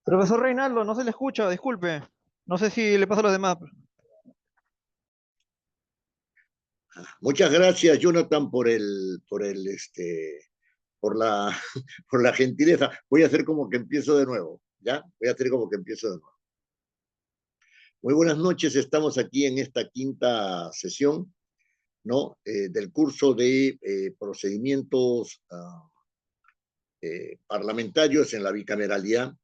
Profesor Reinaldo, no se le escucha, disculpe. No sé si le pasa a los demás. Muchas gracias, Jonathan, por la, por la gentileza. Voy a hacer como que empiezo de nuevo, ¿ya? Voy a hacer como que empiezo de nuevo. Muy buenas noches, estamos aquí en esta quinta sesión, ¿no? Del curso de procedimientos parlamentarios en la bicameralidad.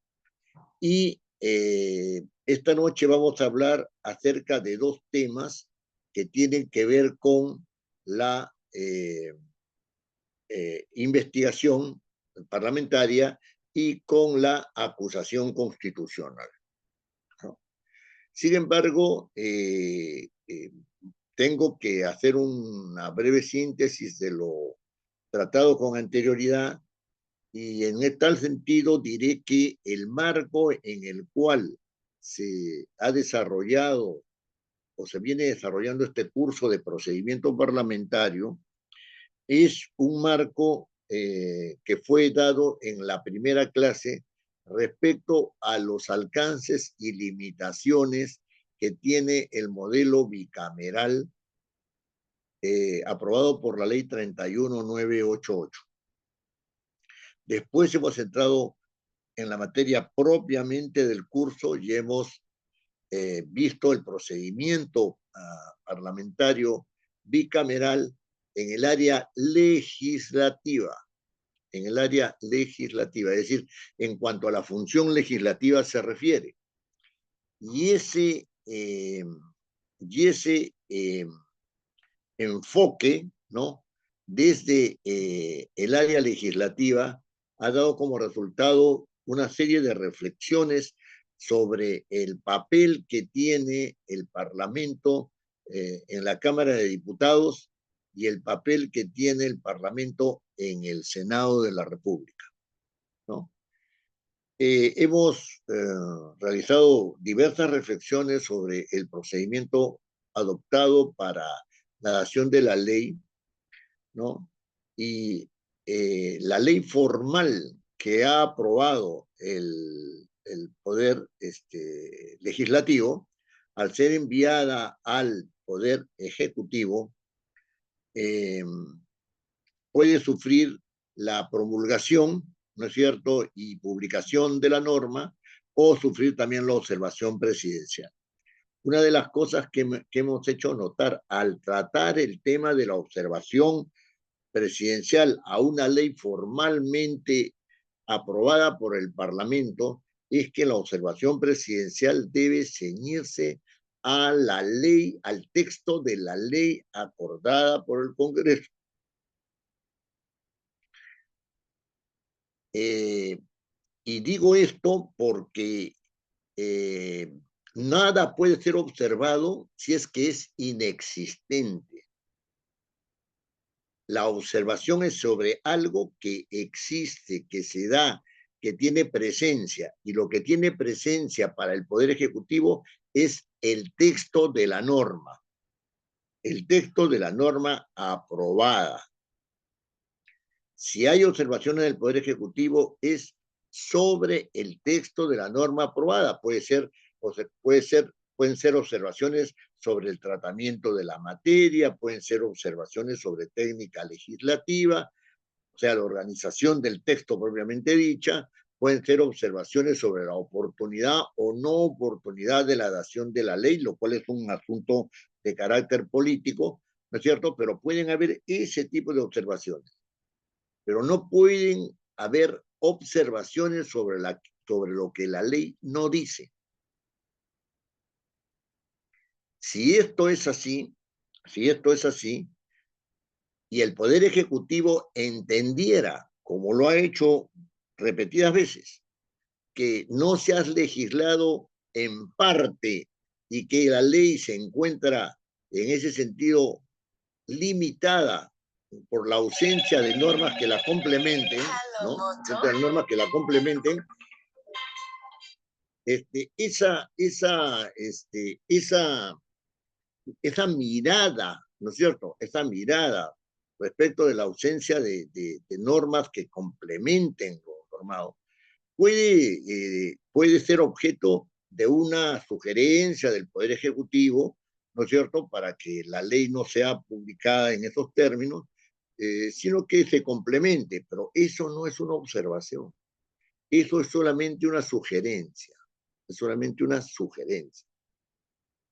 Y esta noche vamos a hablar acerca de dos temas que tienen que ver con la investigación parlamentaria y con la acusación constitucional, ¿no? Sin embargo, tengo que hacer una breve síntesis de lo tratado con anterioridad y en tal sentido diré que el marco en el cual se ha desarrollado o se viene desarrollando este curso de procedimiento parlamentario es un marco que fue dado en la primera clase respecto a los alcances y limitaciones que tiene el modelo bicameral aprobado por la ley 31988. Después hemos entrado en la materia propiamente del curso y hemos visto el procedimiento parlamentario bicameral en el área legislativa, es decir, en cuanto a la función legislativa se refiere. Y ese enfoque, ¿no? Desde el área legislativa ha dado como resultado una serie de reflexiones sobre el papel que tiene el Parlamento en la Cámara de Diputados y el papel que tiene el Parlamento en el Senado de la República, ¿no? Hemos realizado diversas reflexiones sobre el procedimiento adoptado para la dación de la ley, ¿no? Y la ley formal que ha aprobado el Poder Legislativo, al ser enviada al Poder Ejecutivo, eh, puede sufrir la promulgación, ¿no es cierto?, y publicación de la norma, o sufrir también la observación presidencial. Una de las cosas que hemos hecho notar al tratar el tema de la observación presidencial a una ley formalmente aprobada por el Parlamento es que la observación presidencial debe ceñirse a la ley, al texto de la ley acordada por el Congreso. Y digo esto porque nada puede ser observado si es que es inexistente. La observación es sobre algo que existe, que se da, que tiene presencia, y lo que tiene presencia para el Poder Ejecutivo es el texto de la norma, aprobada. Si hay observaciones del Poder Ejecutivo es sobre el texto de la norma aprobada. Pueden ser observaciones sobre el tratamiento de la materia, pueden ser observaciones sobre técnica legislativa, o sea, la organización del texto propiamente dicha, pueden ser observaciones sobre la oportunidad o no oportunidad de la dación de la ley, lo cual es un asunto de carácter político, ¿no es cierto? Pero pueden haber ese tipo de observaciones, pero no pueden haber observaciones sobre lo que la ley no dice. Si esto es así, y el Poder Ejecutivo entendiera, como lo ha hecho repetidas veces, que no se ha legislado en parte y que la ley se encuentra en ese sentido limitada por la ausencia de normas que la complementen, ¿no? De normas que la complementen, esa mirada, ¿no es cierto? Esa mirada respecto de la ausencia de normas que complementen lo normado, puede ser objeto de una sugerencia del Poder Ejecutivo, ¿no es cierto?, para que la ley no sea publicada en esos términos, sino que se complemente, pero eso no es una observación, eso es solamente una sugerencia, es solamente una sugerencia.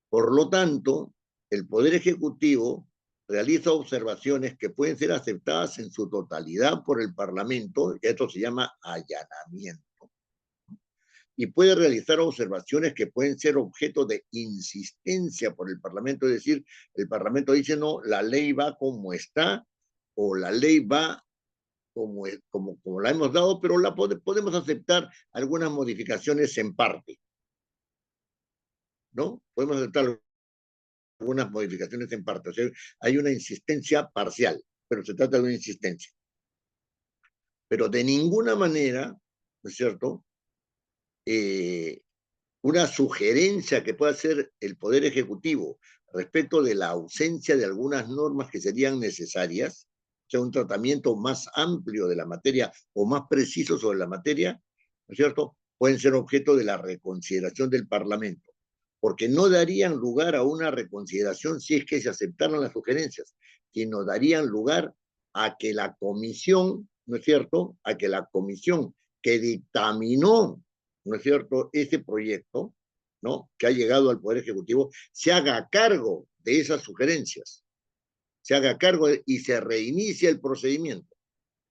Por lo tanto, el Poder Ejecutivo realiza observaciones que pueden ser aceptadas en su totalidad por el Parlamento, y esto se llama allanamiento, y puede realizar observaciones que pueden ser objeto de insistencia por el Parlamento, es decir, el Parlamento dice, no, la ley va como está, o la ley va como la hemos dado, pero podemos aceptar algunas modificaciones en parte, ¿no? Podemos aceptar algunas modificaciones en parte, o sea, hay una insistencia parcial, pero se trata de una insistencia. Pero de ninguna manera, ¿no es cierto?, una sugerencia que pueda hacer el Poder Ejecutivo respecto de la ausencia de algunas normas que serían necesarias, o sea, un tratamiento más amplio de la materia o más preciso sobre la materia, ¿no es cierto?, pueden ser objeto de la reconsideración del Parlamento, porque no darían lugar a una reconsideración si es que se aceptaran las sugerencias, sino darían lugar a que la comisión, ¿no es cierto?, a que la comisión que dictaminó, ¿no es cierto?, ese proyecto, ¿no?, que ha llegado al Poder Ejecutivo, se haga cargo de esas sugerencias, se haga cargo y se reinicia el procedimiento,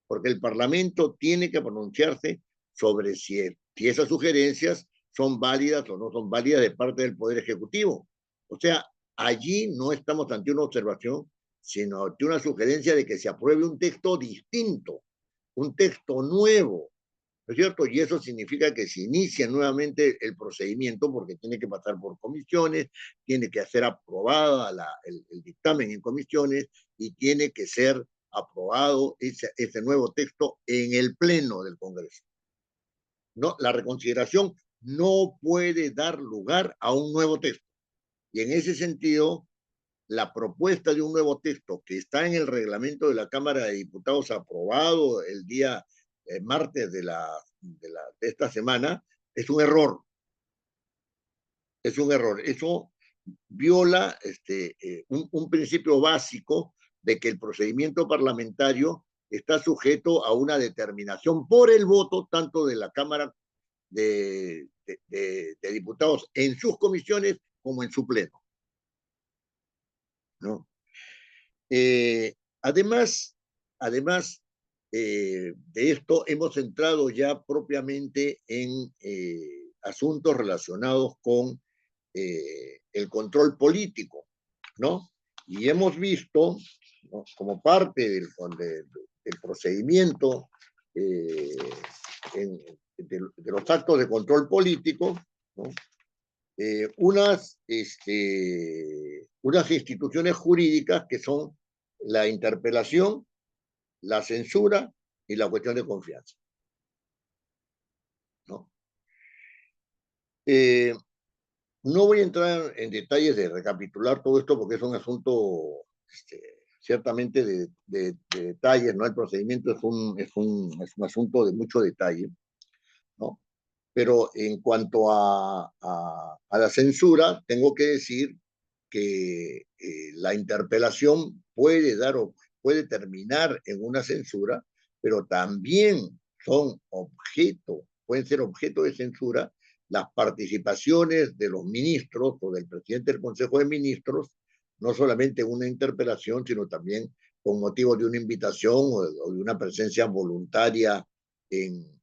porque el Parlamento tiene que pronunciarse sobre si esas sugerencias son válidas o no son válidas de parte del Poder Ejecutivo. O sea, allí no estamos ante una observación, sino ante una sugerencia de que se apruebe un texto distinto, un texto nuevo, ¿no es cierto? Y eso significa que se inicia nuevamente el procedimiento porque tiene que pasar por comisiones, tiene que ser aprobada el dictamen en comisiones y tiene que ser aprobado ese nuevo texto en el Pleno del Congreso. No, la reconsideración no puede dar lugar a un nuevo texto. Y en ese sentido, la propuesta de un nuevo texto que está en el reglamento de la Cámara de Diputados aprobado el día martes de esta semana es un error. Es un error. Eso viola un principio básico de que el procedimiento parlamentario está sujeto a una determinación por el voto tanto de la Cámara de Diputados en sus comisiones como en su pleno, ¿no? Además, de esto, hemos entrado ya propiamente en asuntos relacionados con el control político, ¿no? Y hemos visto, ¿no?, como parte del procedimiento de los actos de control político, ¿no?, unas instituciones jurídicas que son la interpelación, la censura y la cuestión de confianza, ¿no? No voy a entrar en detalles de recapitular todo esto porque es un asunto ciertamente de detalles, ¿no? El procedimiento es un asunto de mucho detalle, ¿no? Pero en cuanto a la censura, tengo que decir que la interpelación puede terminar en una censura, pero también pueden ser objeto de censura las participaciones de los ministros o del presidente del Consejo de Ministros, no solamente en una interpelación, sino también con motivo de una invitación o de una presencia voluntaria en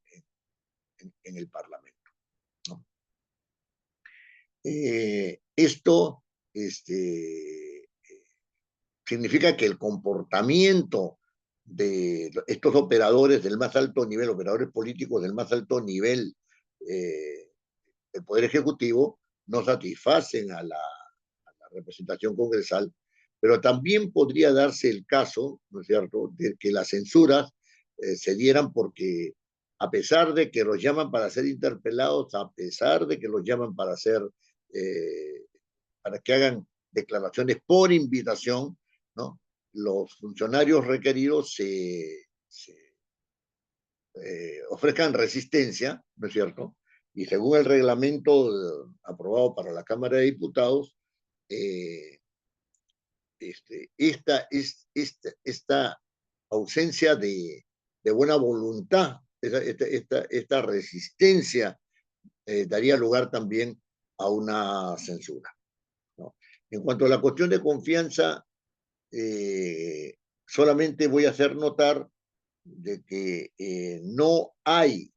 el Parlamento, ¿no? Esto significa que el comportamiento de estos operadores del más alto nivel, operadores políticos del más alto nivel del Poder Ejecutivo, no satisfacen a la representación congresal, pero también podría darse el caso, ¿no es cierto?, de que las censuras se dieran porque a pesar de que los llaman para ser interpelados, a pesar de que los llaman para que hagan declaraciones por invitación, ¿no?, los funcionarios requeridos ofrezcan resistencia, ¿no es cierto? Y según el reglamento aprobado para la Cámara de Diputados, esta ausencia de buena voluntad, esta resistencia, daría lugar también a una censura, ¿no? En cuanto a la cuestión de confianza, solamente voy a hacer notar de que no hay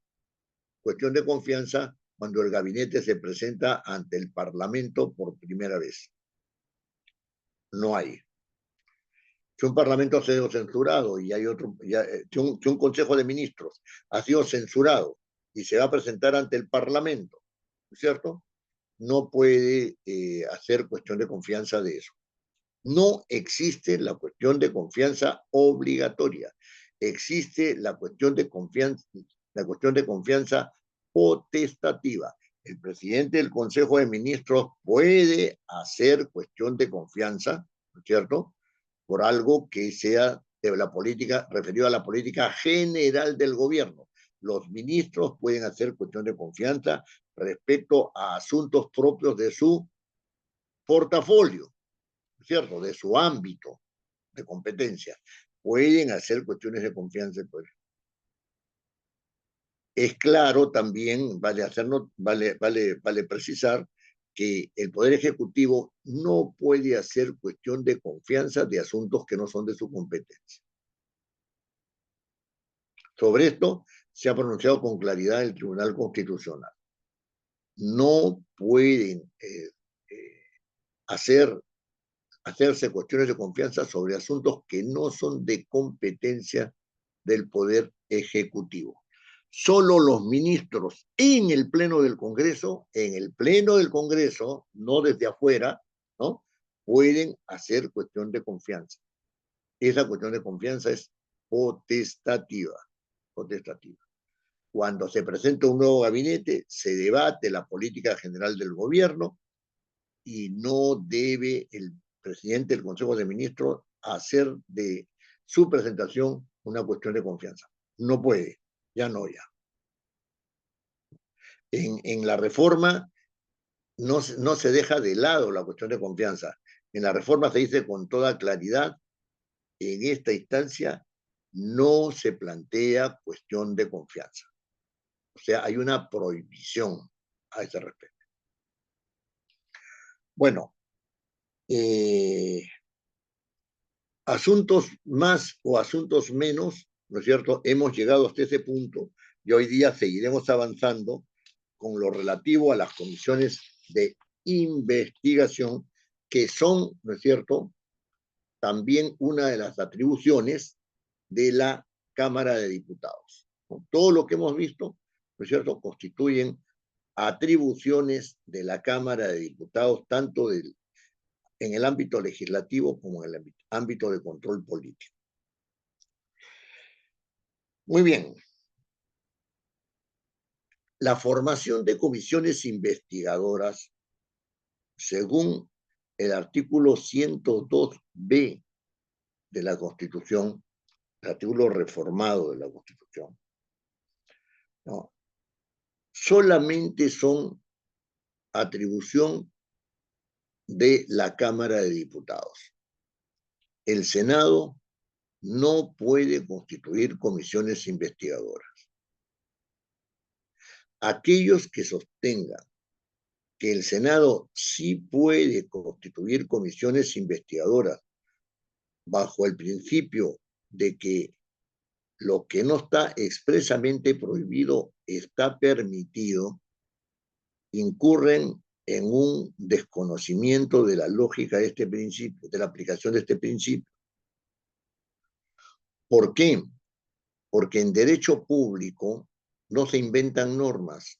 cuestión de confianza cuando el gabinete se presenta ante el Parlamento por primera vez. No hay. Si un Parlamento ha sido censurado y hay otro, si un Consejo de Ministros ha sido censurado y se va a presentar ante el Parlamento, ¿cierto? No puede hacer cuestión de confianza de eso. No existe la cuestión de confianza obligatoria. Existe la cuestión de confianza potestativa. El presidente del Consejo de Ministros puede hacer cuestión de confianza, ¿no es cierto?, por algo que sea de la política, referido a la política general del gobierno. Los ministros pueden hacer cuestión de confianza respecto a asuntos propios de su portafolio, ¿cierto?, de su ámbito de competencia. Pueden hacer cuestiones de confianza. Pues. Es claro también, vale precisar que el Poder Ejecutivo no puede hacer cuestión de confianza de asuntos que no son de su competencia. Sobre esto se ha pronunciado con claridad el Tribunal Constitucional. No pueden hacerse cuestiones de confianza sobre asuntos que no son de competencia del Poder Ejecutivo. Solo los ministros en el Pleno del Congreso, no desde afuera, ¿no?, pueden hacer cuestión de confianza. Esa cuestión de confianza es potestativa. Cuando se presenta un nuevo gabinete, se debate la política general del gobierno y no debe el presidente del Consejo de Ministros hacer de su presentación una cuestión de confianza. No puede, ya. En la reforma no se deja de lado la cuestión de confianza. En la reforma se dice con toda claridad, en esta instancia no se plantea cuestión de confianza. O sea, hay una prohibición a ese respecto. Bueno, asuntos más o asuntos menos, ¿no es cierto?, hemos llegado hasta ese punto y hoy día seguiremos avanzando con lo relativo a las comisiones de investigación, que son, ¿no es cierto?, también una de las atribuciones de la Cámara de Diputados. Todo lo que hemos visto, ¿no es cierto?, constituyen atribuciones de la Cámara de Diputados, tanto en el ámbito legislativo como en el ámbito de control político. Muy bien. La formación de comisiones investigadoras, según el artículo 102b de la Constitución, el artículo reformado de la Constitución, ¿no?, solamente son atribución de la Cámara de Diputados. El Senado no puede constituir comisiones investigadoras. Aquellos que sostengan que el Senado sí puede constituir comisiones investigadoras bajo el principio de que lo que no está expresamente prohibido está permitido, incurren en un desconocimiento de la lógica de este principio, de la aplicación de este principio. ¿Por qué? Porque en derecho público no se inventan normas.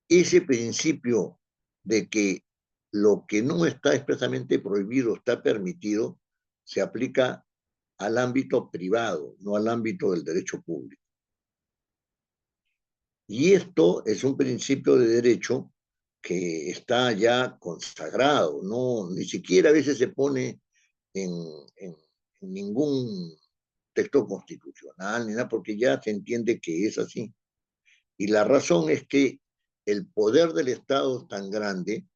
Ese principio de que lo que no está expresamente prohibido está permitido se aplica al ámbito privado, no al ámbito del derecho público. Y esto es un principio de derecho que está ya consagrado, no, ni siquiera a veces se pone en ningún texto constitucional, ni nada, porque ya se entiende que es así. Y la razón es que el poder del Estado es tan grande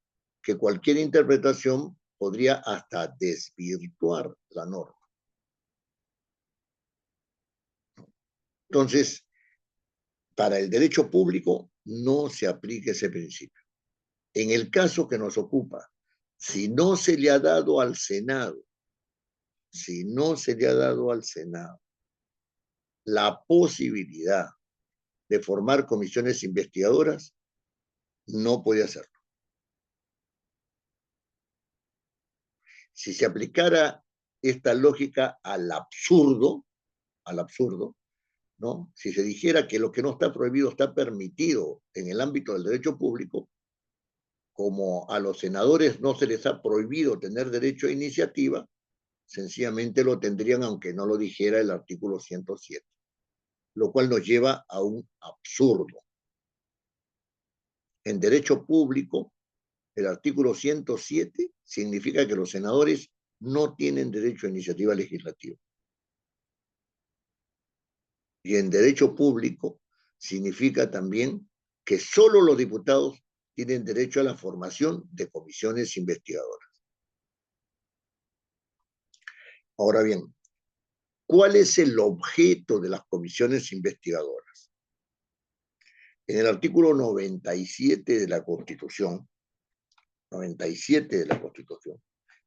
que cualquier interpretación podría hasta desvirtuar la norma. Entonces, para el derecho público no se aplica ese principio. En el caso que nos ocupa, si no se le ha dado al Senado, si no se le ha dado al Senado la posibilidad de formar comisiones investigadoras, no puede hacerlo. Si se aplicara esta lógica al absurdo, ¿no? Si se dijera que lo que no está prohibido está permitido en el ámbito del derecho público, como a los senadores no se les ha prohibido tener derecho a iniciativa, sencillamente lo tendrían aunque no lo dijera el artículo 107, lo cual nos lleva a un absurdo. En derecho público, el artículo 107 significa que los senadores no tienen derecho a iniciativa legislativa. Y en derecho público significa también que solo los diputados tienen derecho a la formación de comisiones investigadoras. Ahora bien, ¿cuál es el objeto de las comisiones investigadoras? En el artículo 97 de la Constitución, 97 de la Constitución,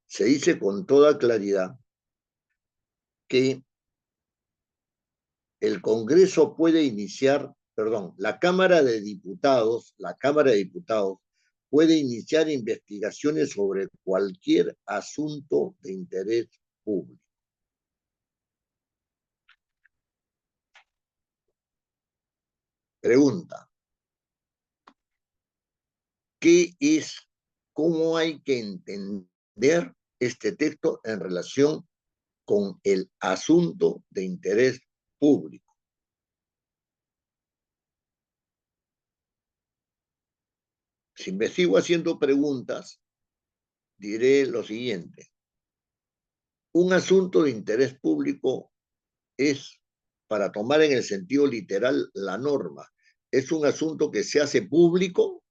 se dice con toda claridad que el Congreso puede iniciar, perdón, la Cámara de Diputados puede iniciar investigaciones sobre cualquier asunto de interés público. Pregunta, cómo hay que entender este texto en relación con el asunto de interés público? Si me sigo haciendo preguntas, diré lo siguiente. Un asunto de interés público es, para tomar en el sentido literal la norma, es un asunto que se hace público,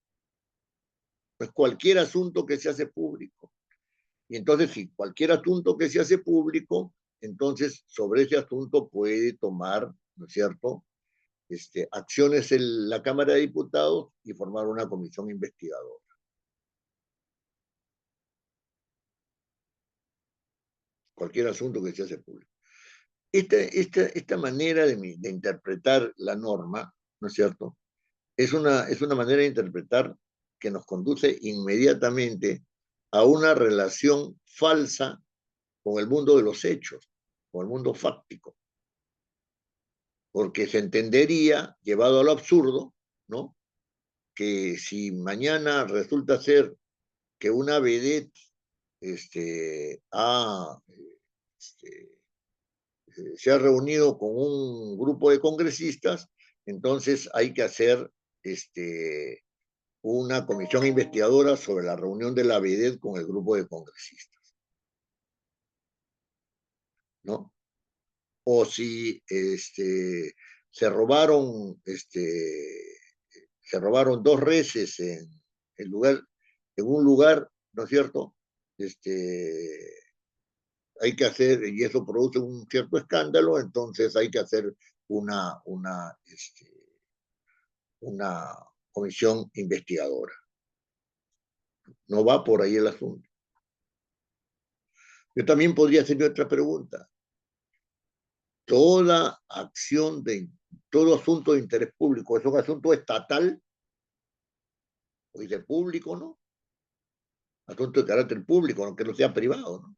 pues cualquier asunto que se hace público. Y entonces, si cualquier asunto que se hace público, entonces sobre ese asunto puede tomar, ¿no es cierto?, acciones en la Cámara de Diputados y formar una comisión investigadora. Cualquier asunto que se hace público. Esta manera de interpretar la norma, ¿no es cierto?, es una manera de interpretar que nos conduce inmediatamente a una relación falsa con el mundo de los hechos, con el mundo fáctico. Porque se entendería, llevado al absurdo, ¿no?, que si mañana resulta ser que una vedette se ha reunido con un grupo de congresistas, entonces hay que hacer una comisión investigadora sobre la reunión de la vedette con el grupo de congresistas, ¿no? O si se robaron dos reses en un lugar, ¿no es cierto? Hay que hacer, y eso produce un cierto escándalo, entonces hay que hacer una comisión investigadora. No va por ahí el asunto. Yo también podría hacerme otra pregunta. Todo asunto de interés público es un asunto estatal, o dice público, ¿no? Asunto de carácter público, aunque no sea privado, ¿no?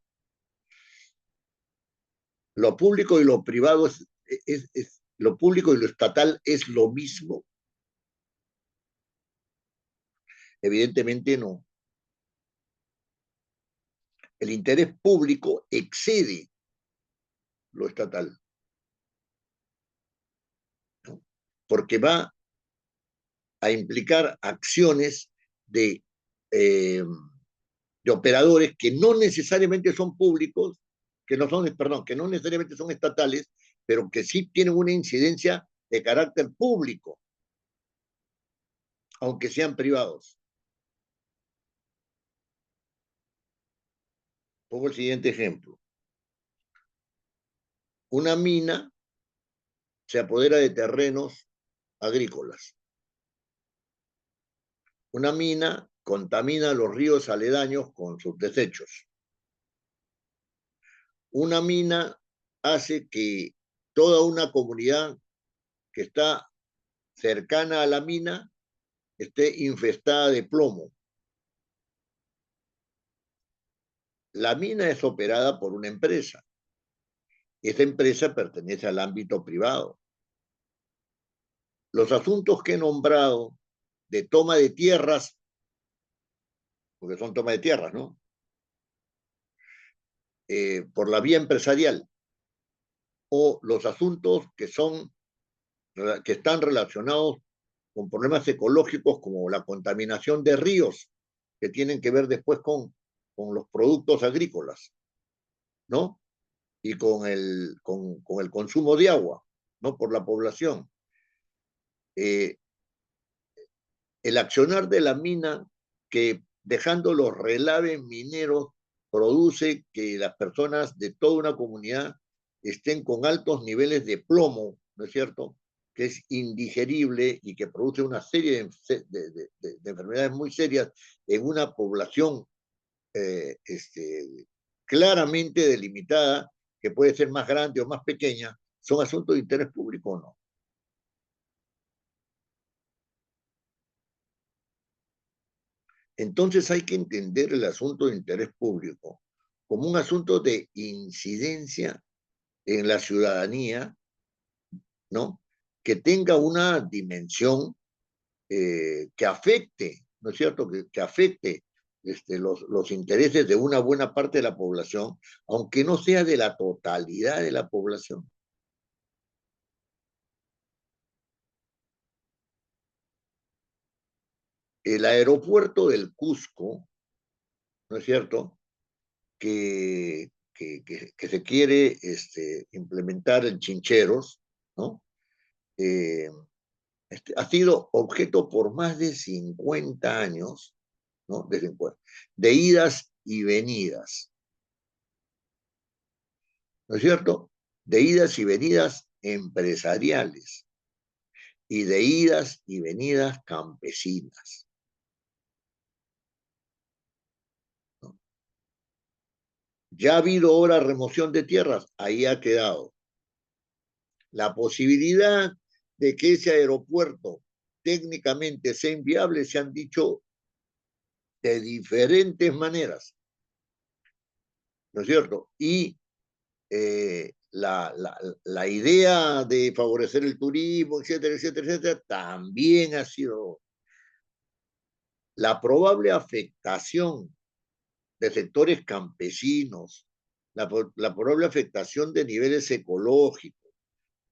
Lo público y lo privado lo público y lo estatal es lo mismo. Evidentemente no. El interés público excede lo estatal, ¿no?, porque va a implicar acciones de operadores que no necesariamente son públicos, que no necesariamente son estatales, pero que sí tienen una incidencia de carácter público, aunque sean privados. Pongo el siguiente ejemplo. Una mina se apodera de terrenos agrícolas. Una mina contamina los ríos aledaños con sus desechos. Una mina hace que toda una comunidad que está cercana a la mina esté infestada de plomo. La mina es operada por una empresa. Esa empresa pertenece al ámbito privado. Los asuntos que he nombrado de toma de tierras, porque son toma de tierras, ¿no? Por la vía empresarial, o los asuntos que están relacionados con problemas ecológicos como la contaminación de ríos, que tienen que ver después con los productos agrícolas, ¿no? Y con el consumo de agua, ¿no? Por la población. El accionar de la mina, que dejando los relaves mineros, produce que las personas de toda una comunidad estén con altos niveles de plomo, ¿no es cierto?, que es indigerible y que produce una serie de enfermedades muy serias en una población claramente delimitada, que puede ser más grande o más pequeña, ¿son asuntos de interés público o no? Entonces hay que entender el asunto de interés público como un asunto de incidencia en la ciudadanía, ¿no? Que tenga una dimensión que afecte, ¿no es cierto? Que afecte los intereses de una buena parte de la población, aunque no sea de la totalidad de la población. El aeropuerto del Cusco, ¿no es cierto?, que se quiere implementar en Chincheros, ¿no? Eh, ha sido objeto por más de 50 años, ¿no? De idas y venidas, ¿no es cierto? De idas y venidas empresariales y de idas y venidas campesinas, ¿no? Ya ha habido ahora remoción de tierras, ahí ha quedado. La posibilidad de que ese aeropuerto técnicamente sea inviable se han dicho de diferentes maneras, ¿no es cierto? Y la idea de favorecer el turismo, etcétera, etcétera, etcétera, también ha sido la probable afectación de sectores campesinos, la probable afectación de niveles ecológicos,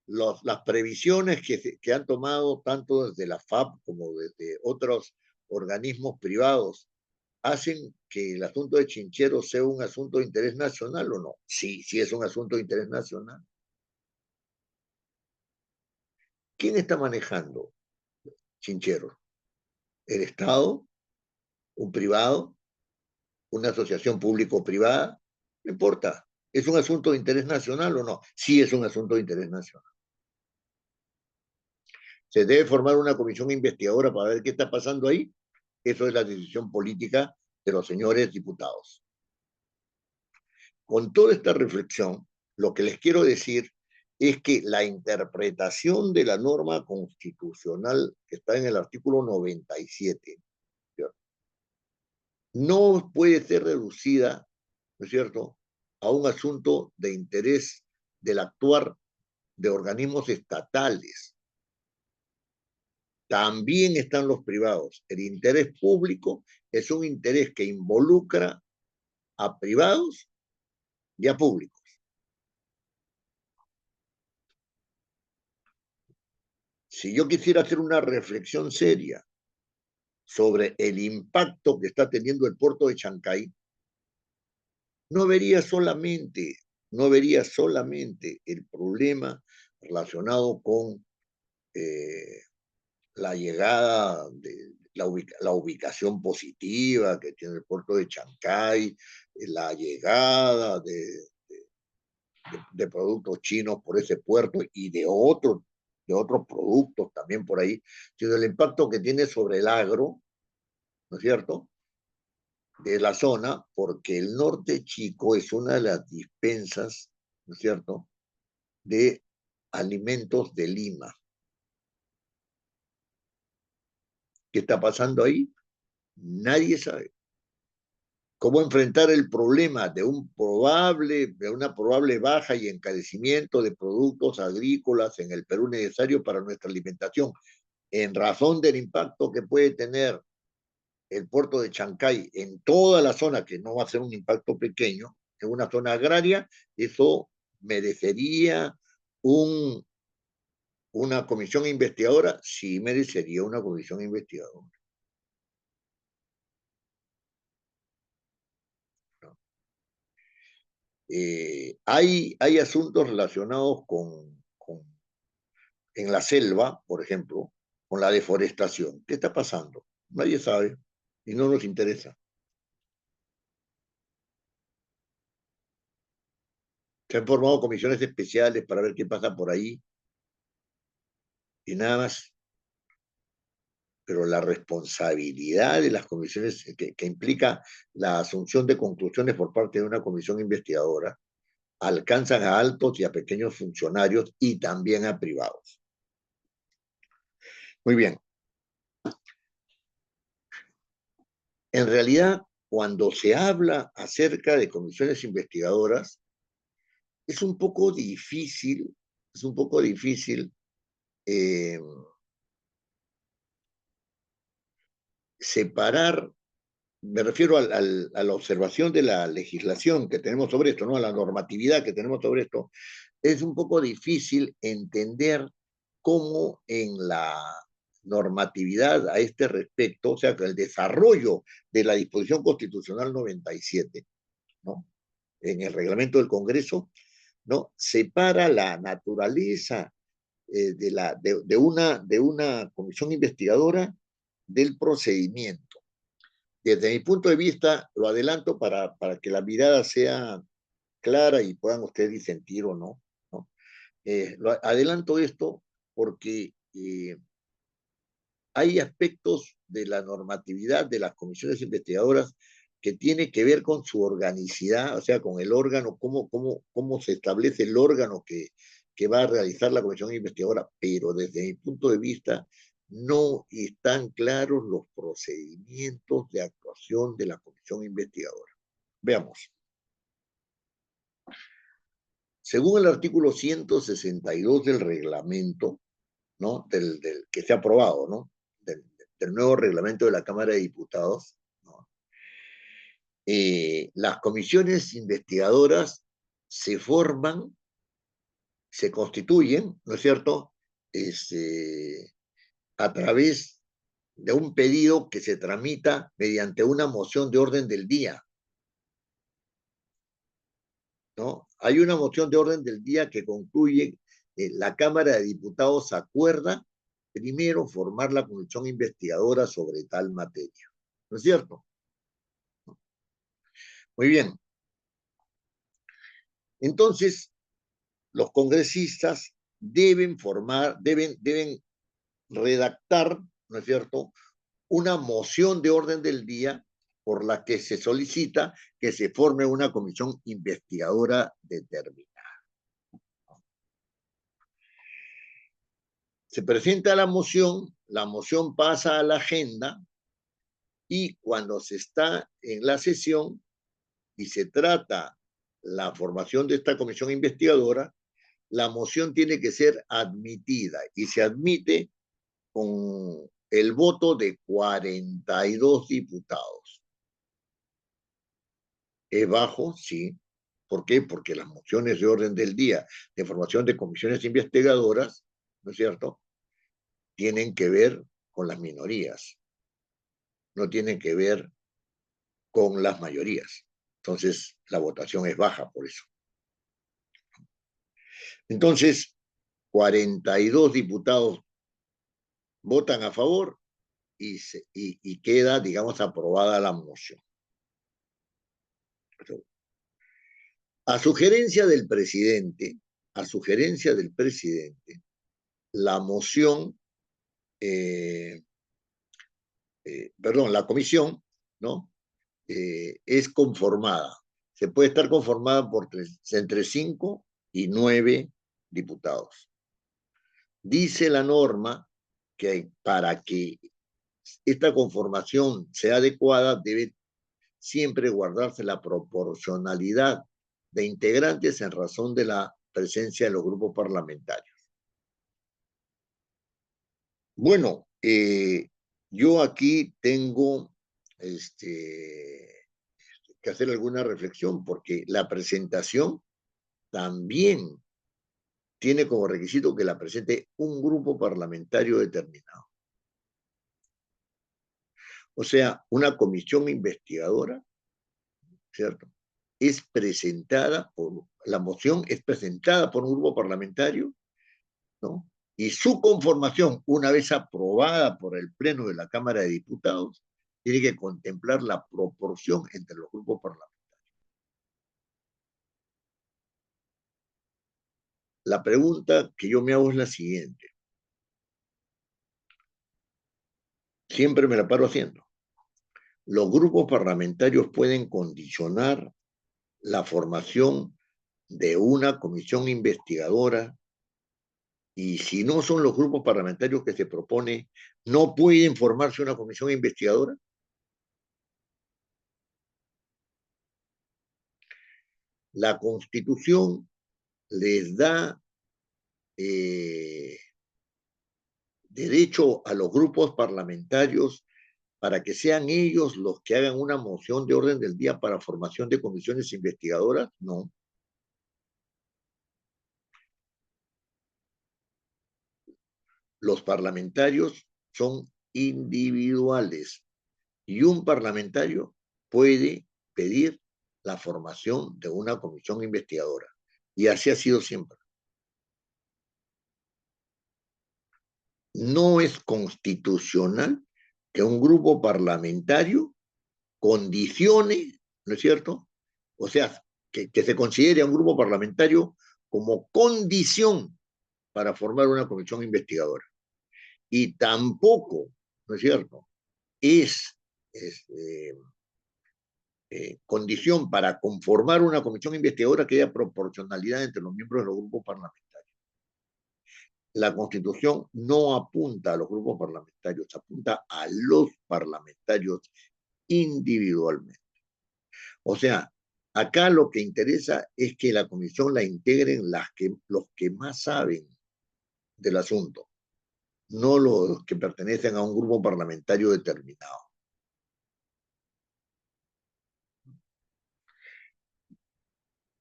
las previsiones que han tomado tanto desde la FAP como desde otros organismos privados, hacen que el asunto de Chinchero sea un asunto de interés nacional o no. Sí, sí es un asunto de interés nacional. ¿Quién está manejando Chinchero? ¿El Estado? ¿Un privado? ¿Una asociación público-privada? No importa. ¿Es un asunto de interés nacional o no? Sí es un asunto de interés nacional. ¿Se debe formar una comisión investigadora para ver qué está pasando ahí? Eso es la decisión política de los señores diputados. Con toda esta reflexión, lo que les quiero decir es que la interpretación de la norma constitucional que está en el artículo 97 no puede ser reducida, ¿no es cierto?, a un asunto de interés del actuar de organismos estatales. También están los privados. El interés público es un interés que involucra a privados y a públicos. Si yo quisiera hacer una reflexión seria sobre el impacto que está teniendo el puerto de Chancay, no vería solamente el problema relacionado con la llegada de la ubicación positiva que tiene el puerto de Chancay, la llegada de productos chinos por ese puerto y de otros productos también por ahí, sino el impacto que tiene sobre el agro, ¿no es cierto?, de la zona, porque el norte chico es una de las dispensas, ¿no es cierto?, de alimentos de Lima. ¿Qué está pasando ahí? Nadie sabe. ¿Cómo enfrentar el problema de una probable baja y encarecimiento de productos agrícolas en el Perú necesario para nuestra alimentación, en razón del impacto que puede tener el puerto de Chancay en toda la zona, que no va a ser un impacto pequeño, en una zona agraria? Eso merecería una comisión investigadora, sí merecería una comisión investigadora. Hay asuntos relacionados en la selva, por ejemplo, con la deforestación. ¿Qué está pasando? Nadie sabe y no nos interesa. Se han formado comisiones especiales para ver qué pasa por ahí y nada más. Pero la responsabilidad de las comisiones, que implica la asunción de conclusiones por parte de una comisión investigadora, alcanzan a altos y a pequeños funcionarios y también a privados. Muy bien. En realidad, cuando se habla acerca de comisiones investigadoras, es un poco difícil, eh, separar. Me refiero a la observación de la legislación que tenemos sobre esto, ¿no?, a la normatividad que tenemos sobre esto. Es un poco difícil entender cómo en la normatividad a este respecto, o sea, que el desarrollo de la disposición constitucional 97, ¿no?, en el reglamento del Congreso, ¿no?, separa la naturaleza de una comisión investigadora del procedimiento. Desde mi punto de vista, lo adelanto para que la mirada sea clara y puedan ustedes disentir o no, ¿no? Adelanto esto porque hay aspectos de la normatividad de las comisiones investigadoras que tiene que ver con su organicidad, o sea, con el órgano, cómo se establece el órgano que va a realizar la comisión investigadora, pero desde mi punto de vista no están claros los procedimientos de actuación de la comisión investigadora. Veamos. Según el artículo 162 del reglamento, ¿no?, que se ha aprobado, ¿no?, del nuevo reglamento de la Cámara de Diputados, ¿no?, las comisiones investigadoras se forman, se constituyen, ¿no es cierto?, a través de un pedido que se tramita mediante una moción de orden del día, ¿no? Hay una moción de orden del día que concluye, la Cámara de Diputados acuerda primero formar la comisión investigadora sobre tal materia, ¿no es cierto? Muy bien. Entonces, los congresistas deben redactar, ¿no es cierto?, una moción de orden del día por la que se solicita que se forme una comisión investigadora determinada. Se presenta la moción pasa a la agenda y cuando se está en la sesión y se trata la formación de esta comisión investigadora, la moción tiene que ser admitida y se admite con el voto de 42 diputados. ¿Es bajo? Sí. ¿Por qué? Porque las mociones de orden del día de formación de comisiones investigadoras, ¿no es cierto?, tienen que ver con las minorías, no tienen que ver con las mayorías. Entonces, la votación es baja por eso. Entonces, 42 diputados votan a favor y queda, digamos, aprobada la moción. A sugerencia del presidente, la moción, la comisión, ¿no? Es conformada. Se puede estar conformada por entre 5 y 9 diputados. Dice la norma que para que esta conformación sea adecuada debe siempre guardarse la proporcionalidad de integrantes en razón de la presencia de los grupos parlamentarios. Bueno, yo aquí tengo que hacer alguna reflexión porque la presentación también tiene como requisito que la presente un grupo parlamentario determinado. O sea, una comisión investigadora, ¿cierto? La moción es presentada por un grupo parlamentario, ¿no? Y su conformación, una vez aprobada por el Pleno de la Cámara de Diputados, tiene que contemplar la proporción entre los grupos parlamentarios. La pregunta que yo me hago es la siguiente. Siempre me la paro haciendo. Los grupos parlamentarios pueden condicionar la formación de una comisión investigadora y si no son los grupos parlamentarios que se propone, ¿no pueden formarse una comisión investigadora? La Constitución les da derecho a los grupos parlamentarios para que sean ellos los que hagan una moción de orden del día para formación de comisiones investigadoras? No. Los parlamentarios son individuales y un parlamentario puede pedir la formación de una comisión investigadora. Y así ha sido siempre. No es constitucional que un grupo parlamentario condicione, ¿no es cierto? O sea, que se considere a un grupo parlamentario como condición para formar una comisión investigadora. Y tampoco, ¿no es cierto?, es condición para conformar una comisión investigadora que haya proporcionalidad entre los miembros de los grupos parlamentarios. La Constitución no apunta a los grupos parlamentarios, apunta a los parlamentarios individualmente. O sea, acá lo que interesa es que la comisión la integren los que más saben del asunto, no los que pertenecen a un grupo parlamentario determinado.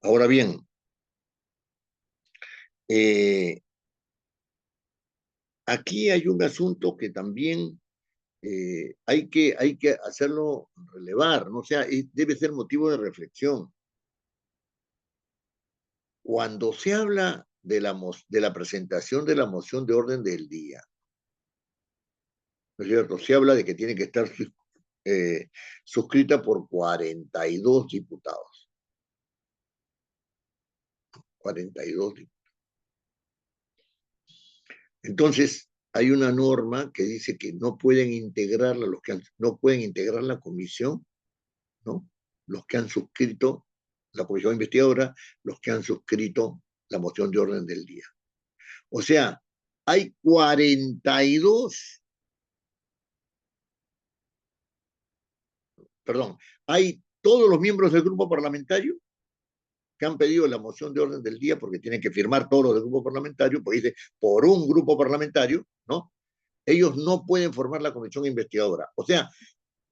Ahora bien, aquí hay un asunto que también hay que hacerlo relevar, ¿no? O sea, debe ser motivo de reflexión. Cuando se habla de la presentación de la moción de orden del día, ¿no es cierto? Se habla de que tiene que estar suscrita por 42 diputados. 42 diputados. Entonces, hay una norma que dice que no pueden integrarla no pueden integrar la comisión, ¿no? Los que han suscrito la comisión investigadora, los que han suscrito la moción de orden del día. O sea, hay 42, perdón, hay todos los miembros del grupo parlamentario que han pedido la moción de orden del día porque tienen que firmar todos los del grupo parlamentario, porque dice por un grupo parlamentario, ¿no? Ellos no pueden formar la comisión investigadora. O sea,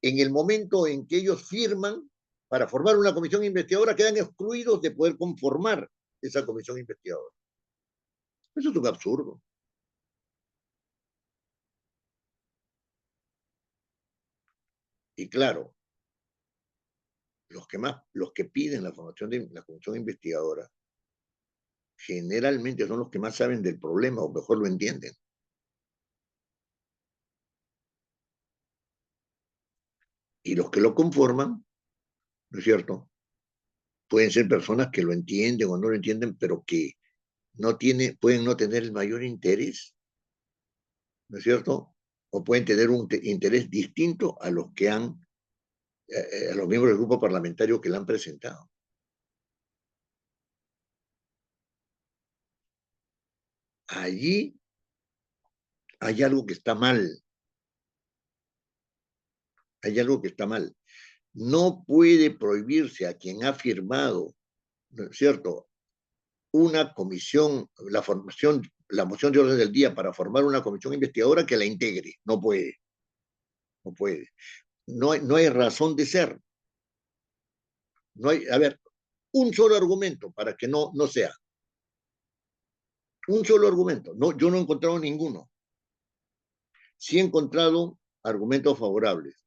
en el momento en que ellos firman para formar una comisión investigadora, quedan excluidos de poder conformar esa comisión investigadora. Eso es un absurdo. Y claro, los que piden la formación de la comisión investigadora generalmente son los que más saben del problema o mejor lo entienden. Y los que lo conforman, ¿no es cierto? Pueden ser personas que lo entienden o no lo entienden, pero que pueden no tener el mayor interés, ¿no es cierto? O pueden tener un interés distinto a los que a los miembros del grupo parlamentario que la han presentado. Allí hay algo que está mal. Hay algo que está mal. No puede prohibirse a quien ha firmado, ¿no es cierto?, una comisión, la moción de orden del día para formar una comisión investigadora que la integre. No puede, no puede. No hay razón de ser. No hay, a ver, un solo argumento para que no sea. Un solo argumento. No, yo no he encontrado ninguno. Sí he encontrado argumentos favorables.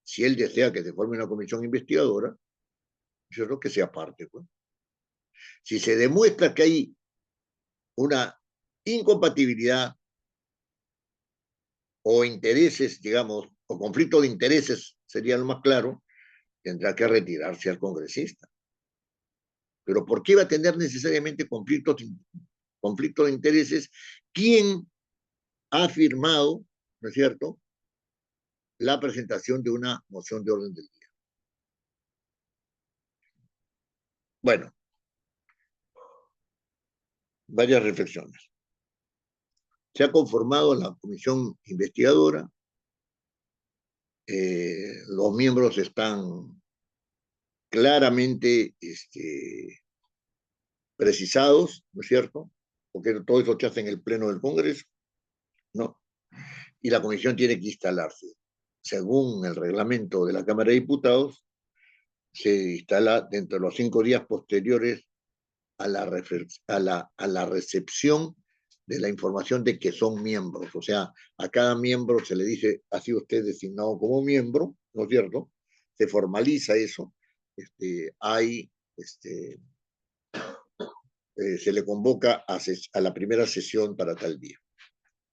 Si él desea que se forme una comisión investigadora, yo creo que sea parte. Pues. Si se demuestra que hay una incompatibilidad o intereses, digamos, o conflicto de intereses, sería lo más claro, tendrá que retirarse al congresista. Pero ¿por qué va a tener necesariamente conflicto de intereses? ¿Quién ha firmado, no es cierto?, la presentación de una moción de orden del día? Bueno, varias reflexiones. Se ha conformado la comisión investigadora, los miembros están claramente precisados, ¿no es cierto? Porque todo eso se hace en el Pleno del Congreso, ¿no? Y la comisión tiene que instalarse. Según el reglamento de la Cámara de Diputados, se instala dentro de los 5 días posteriores a la recepción de la información de que son miembros. O sea, a cada miembro se le dice, ha sido usted designado como miembro, ¿no es cierto? Se formaliza eso. Hay se le convoca a la primera sesión para tal día,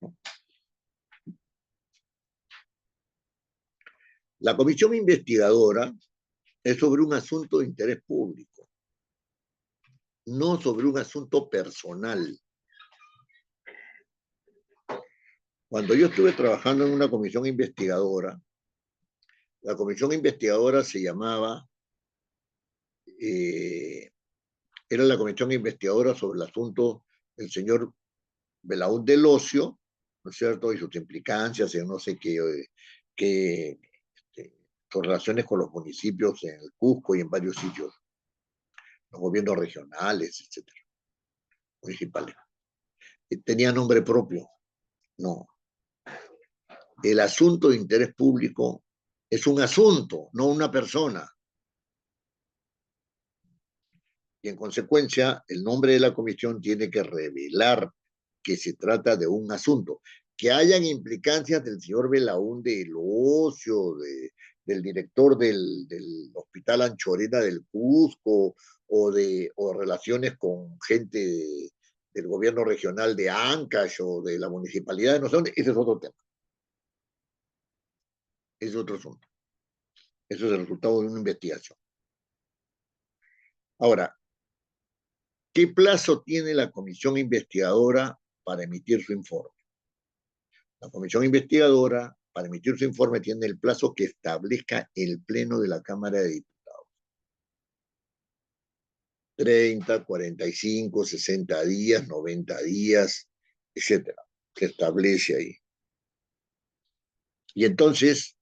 ¿no? La comisión investigadora es sobre un asunto de interés público, no sobre un asunto personal. Cuando yo estuve trabajando en una comisión investigadora, la comisión investigadora se llamaba, era la comisión investigadora sobre el asunto del señor Belaúnde del Ocio, ¿no es cierto?, y sus implicancias en no sé qué sus relaciones con los municipios en el Cusco y en varios sitios, los gobiernos regionales, etcétera, municipales. ¿Tenía nombre propio? No. El asunto de interés público es un asunto, no una persona. Y en consecuencia, el nombre de la comisión tiene que revelar que se trata de un asunto. Que hayan implicancias del señor Belaúnde del Ocio, del director del Hospital Anchorena del Cusco, o relaciones con gente del gobierno regional de Ancash o de la municipalidad de no sé dónde, ese es otro tema. Ese es otro asunto. Eso es el resultado de una investigación. Ahora, ¿qué plazo tiene la comisión investigadora para emitir su informe? La comisión investigadora, para emitir su informe, tiene el plazo que establezca el Pleno de la Cámara de Diputados. 30, 45, 60 días, 90 días, etcétera. Se establece ahí. Y entonces,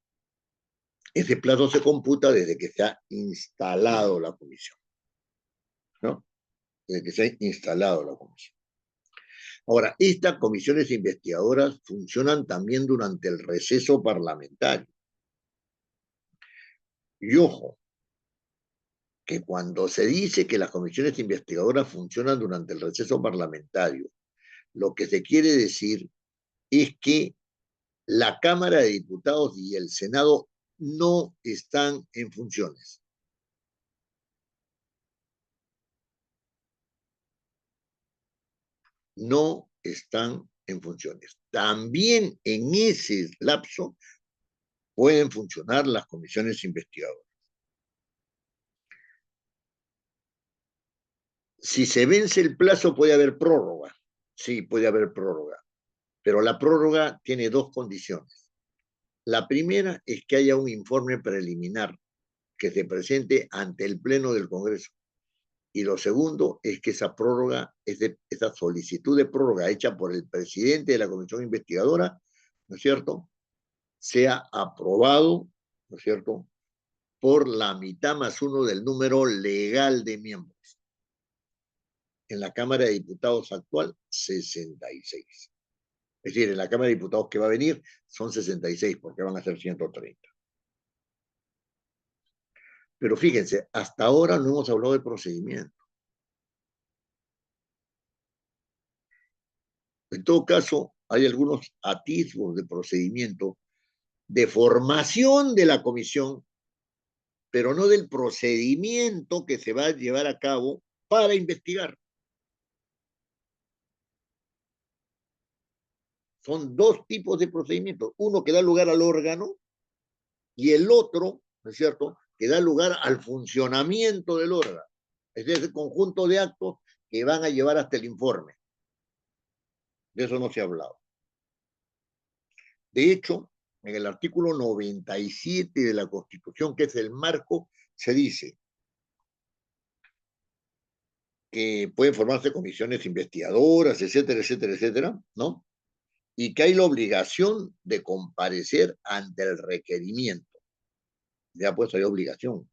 ese plazo se computa desde que se ha instalado la comisión, ¿no? Desde que se ha instalado la comisión. Ahora, estas comisiones investigadoras funcionan también durante el receso parlamentario. Y ojo, que cuando se dice que las comisiones investigadoras funcionan durante el receso parlamentario, lo que se quiere decir es que la Cámara de Diputados y el Senado no están en funciones. no están en funciones. También en ese lapso pueden funcionar las comisiones investigadoras. Si se vence el plazo, puede haber prórroga. Sí, puede haber prórroga. Pero la prórroga tiene dos condiciones. La primera es que haya un informe preliminar que se presente ante el Pleno del Congreso. Y lo segundo es que esa prórroga, esa solicitud de prórroga hecha por el presidente de la comisión investigadora, ¿no es cierto?, sea aprobado, ¿no es cierto?, por la mitad más uno del número legal de miembros. En la Cámara de Diputados actual, 66. Es decir, en la Cámara de Diputados que va a venir son 66, porque van a ser 130. Pero fíjense, hasta ahora no hemos hablado de procedimiento. En todo caso, hay algunos atisbos de procedimiento, de formación de la comisión, pero no del procedimiento que se va a llevar a cabo para investigar. Son dos tipos de procedimientos, uno que da lugar al órgano y el otro, ¿no es cierto?, que da lugar al funcionamiento del órgano. Es decir, ese conjunto de actos que van a llevar hasta el informe. De eso no se ha hablado. De hecho, en el artículo 97 de la Constitución, que es el marco, se dice que pueden formarse comisiones investigadoras, etcétera, etcétera, etcétera, ¿no? Y que hay la obligación de comparecer ante el requerimiento. Ya pues hay obligación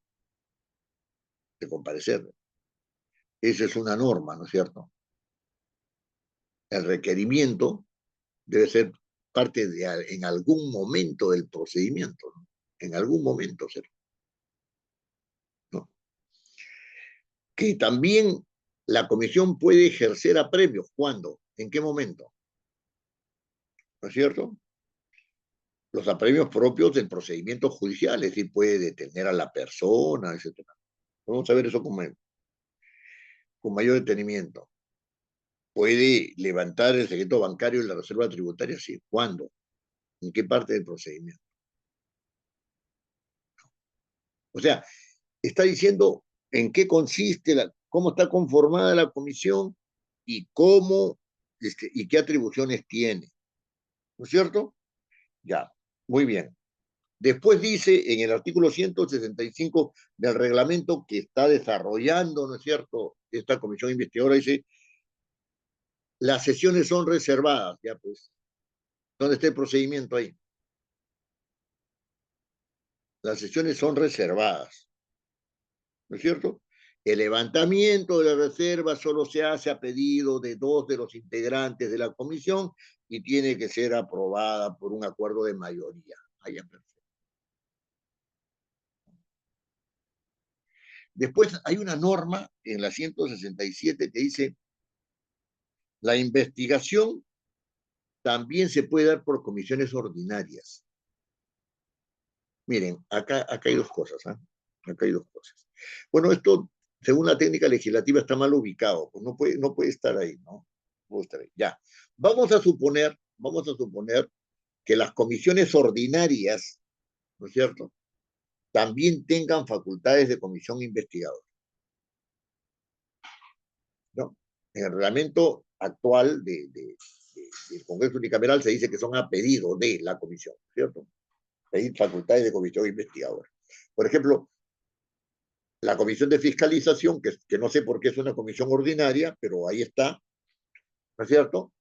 de comparecer. Esa es una norma, ¿no es cierto? El requerimiento debe ser parte en algún momento del procedimiento, ¿no? En algún momento, ¿no? Que también la comisión puede ejercer apremios. ¿Cuándo? ¿En qué momento? ¿No es cierto? Los apremios propios del procedimiento judicial, es decir, puede detener a la persona, etcétera. Vamos a ver eso con mayor detenimiento. ¿Puede levantar el secreto bancario y la reserva tributaria? Sí. ¿Cuándo? ¿En qué parte del procedimiento? O sea, está diciendo en qué consiste, cómo está conformada la comisión y cómo y qué atribuciones tiene. ¿No es cierto? Ya, muy bien. Después dice en el artículo 165 del reglamento que está desarrollando, ¿no es cierto?, esta comisión investigadora, dice, las sesiones son reservadas. Ya pues, ¿dónde está el procedimiento ahí? Las sesiones son reservadas, ¿no es cierto? El levantamiento de la reserva solo se hace a pedido de 2 de los integrantes de la comisión y tiene que ser aprobada por un acuerdo de mayoría. Allá, perfecto. Después hay una norma en la 167 que dice, la investigación también se puede dar por comisiones ordinarias. Miren, acá hay dos cosas, ¿eh? Acá hay dos cosas. Bueno, esto, según la técnica legislativa, está mal ubicado, pues no puede estar ahí, ¿no? No puede estar ahí. Ya. Vamos a suponer que las comisiones ordinarias, ¿no es cierto?, también tengan facultades de comisión investigadora, ¿no? En el reglamento actual del Congreso Unicameral se dice que son a pedido de la comisión, ¿cierto? Hay facultades de comisión investigadora. Por ejemplo, la comisión de fiscalización, que no sé por qué es una comisión ordinaria, pero ahí está, ¿no es cierto?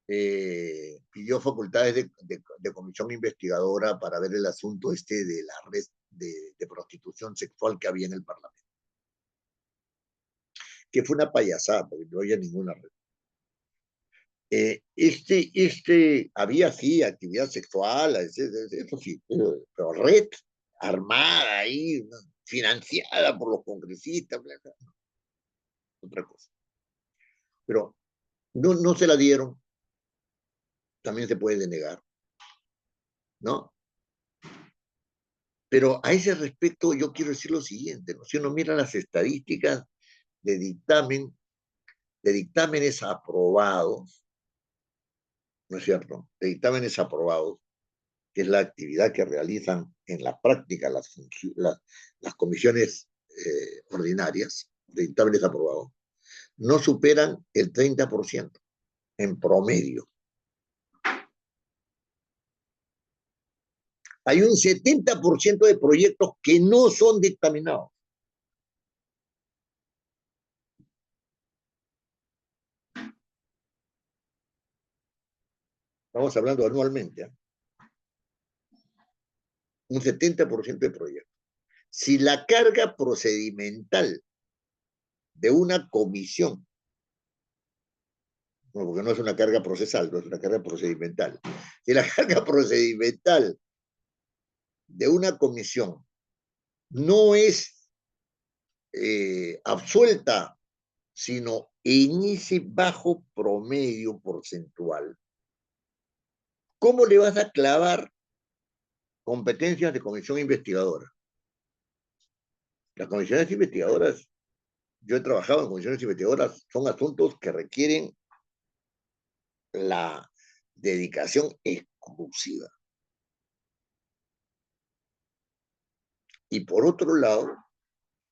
Pidió facultades de comisión investigadora para ver el asunto de la red de prostitución sexual que había en el Parlamento. Que fue una payasada, porque no había ninguna red. Había sí actividad sexual, eso sí, pero red armada ahí, financiada por los congresistas, otra cosa. Pero no se la dieron, también se puede denegar, ¿no? Pero a ese respecto yo quiero decir lo siguiente, ¿no? Si uno mira las estadísticas de dictamen, de dictámenes aprobados, ¿no es cierto? De dictámenes aprobados, que es la actividad que realizan en la práctica las comisiones ordinarias de dictámenes aprobados, no superan el 30% en promedio. Hay un 70% de proyectos que no son dictaminados. Estamos hablando anualmente, ¿eh? Un 70% de proyectos. Si la carga procedimental de una comisión, no, porque no es una carga procesal, no es una carga procedimental, si la carga procedimental de una comisión no es absuelta, sino en ese bajo promedio porcentual, ¿cómo le vas a clavar competencias de comisión investigadora? Las comisiones investigadoras, yo he trabajado en comisiones investigadoras, son asuntos que requieren la dedicación exclusiva. Y por otro lado,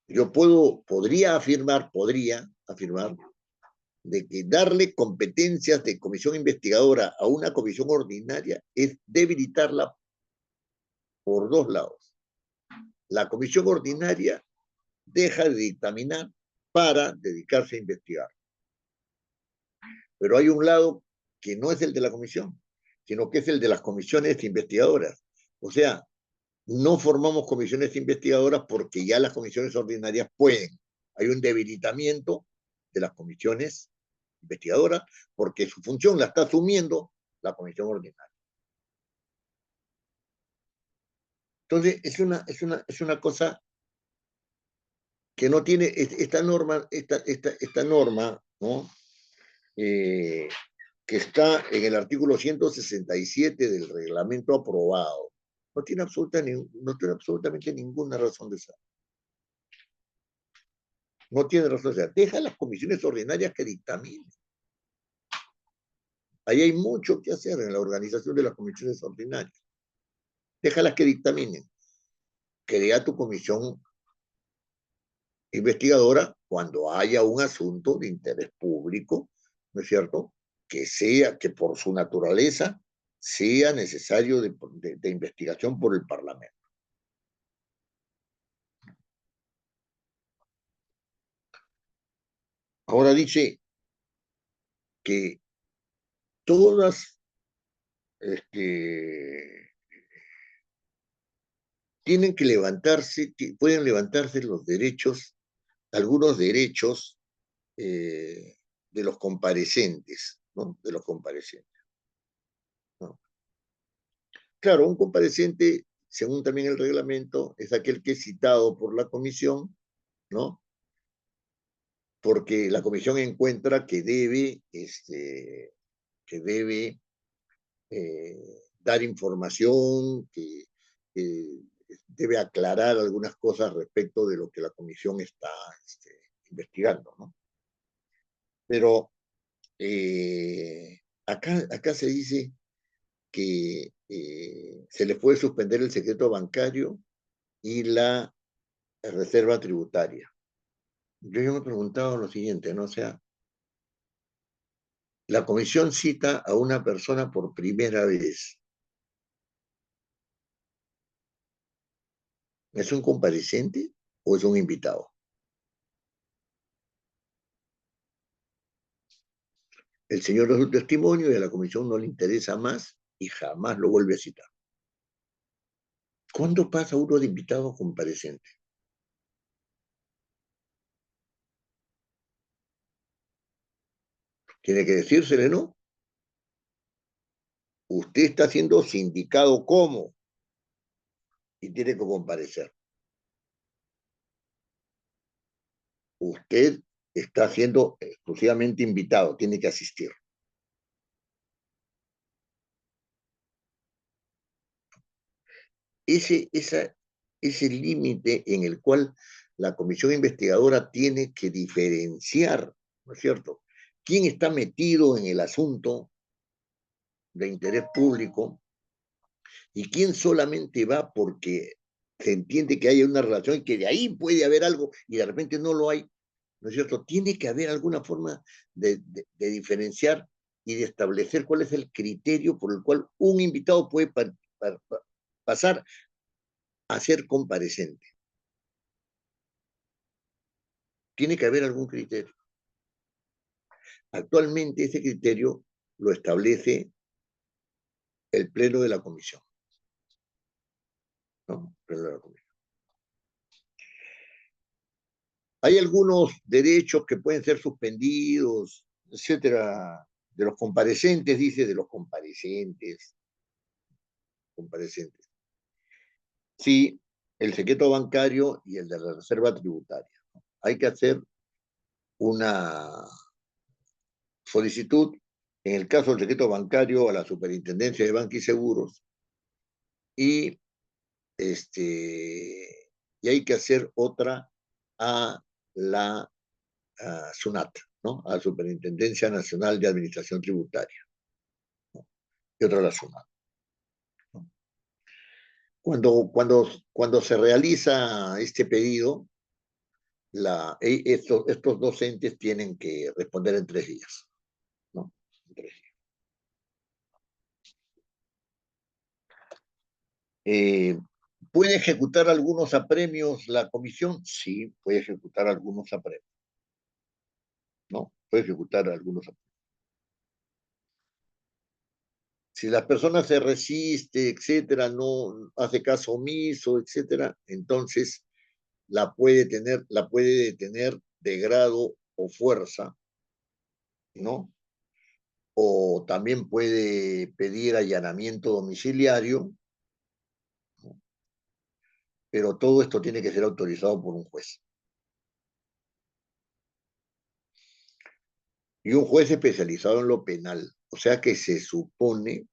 yo podría afirmar de que darle competencias de comisión investigadora a una comisión ordinaria es debilitarla por dos lados. La comisión ordinaria deja de dictaminar para dedicarse a investigar. Pero hay un lado que no es el de la comisión, sino que es el de las comisiones investigadoras. O sea, no formamos comisiones investigadoras porque ya las comisiones ordinarias pueden. Hay un debilitamiento de las comisiones investigadoras porque su función la está asumiendo la comisión ordinaria. Entonces, es una cosa que no tiene esta norma, ¿no? Que está en el artículo 167 del reglamento aprobado, no tiene absolutamente ninguna razón de ser. No tiene razón de ser. Deja las comisiones ordinarias que dictaminen. Ahí hay mucho que hacer en la organización de las comisiones ordinarias. Déjalas que dictaminen. Crea tu comisión investigadora cuando haya un asunto de interés público, ¿no es cierto? Que por su naturaleza sea necesario de investigación por el Parlamento. Ahora dice que todas tienen que levantarse, pueden levantarse los derechos, algunos derechos de los comparecientes, ¿no? De los comparecientes, ¿no? Claro, un compareciente, según también el reglamento, es aquel que es citado por la comisión, ¿no? Porque la comisión encuentra que debe dar información, que debe aclarar algunas cosas respecto de lo que la comisión está investigando, ¿no? Pero acá se dice que se les puede suspender el secreto bancario y la reserva tributaria. Yo me he preguntado lo siguiente, ¿no? O sea, la comisión cita a una persona por primera vez. ¿Es un compareciente o es un invitado? El señor da su testimonio y a la comisión no le interesa más y jamás lo vuelve a citar. ¿Cuándo pasa uno de invitado a compareciente? Tiene que decírsele, ¿no? Usted está siendo sindicado como y tiene que comparecer. Usted está siendo exclusivamente invitado, tiene que asistir. Ese límite en el cual la comisión investigadora tiene que diferenciar, ¿no es cierto?, quién está metido en el asunto de interés público y quién solamente va porque se entiende que hay una relación y que de ahí puede haber algo y de repente no lo hay, ¿no es cierto? Tiene que haber alguna forma de diferenciar y de establecer cuál es el criterio por el cual un invitado puede pasar a ser comparecente. Tiene que haber algún criterio. Actualmente ese criterio lo establece el Pleno de la Comisión, ¿no? Pleno de la Comisión. Hay algunos derechos que pueden ser suspendidos, etcétera, de los comparecentes, dice, de los comparecentes. Sí, el secreto bancario y el de la reserva tributaria. Hay que hacer una solicitud, en el caso del secreto bancario, a la Superintendencia de Banca y Seguros, y, y hay que hacer otra a la SUNAT, ¿no? A la Superintendencia Nacional de Administración Tributaria, ¿no? Y otra a la SUNAT. ¿No? Cuando se realiza este pedido, estos dos entes tienen que responder en 3 días, ¿no? En 3 días. ¿Puede ejecutar algunos apremios la comisión? Sí, puede ejecutar algunos apremios, ¿no? Puede ejecutar algunos apremios. Si la persona se resiste, etcétera, no hace caso omiso, etcétera, entonces la puede detener de grado o fuerza, ¿no? O también puede pedir allanamiento domiciliario, ¿no? Pero todo esto tiene que ser autorizado por un juez. Y un juez especializado en lo penal. O sea que se supone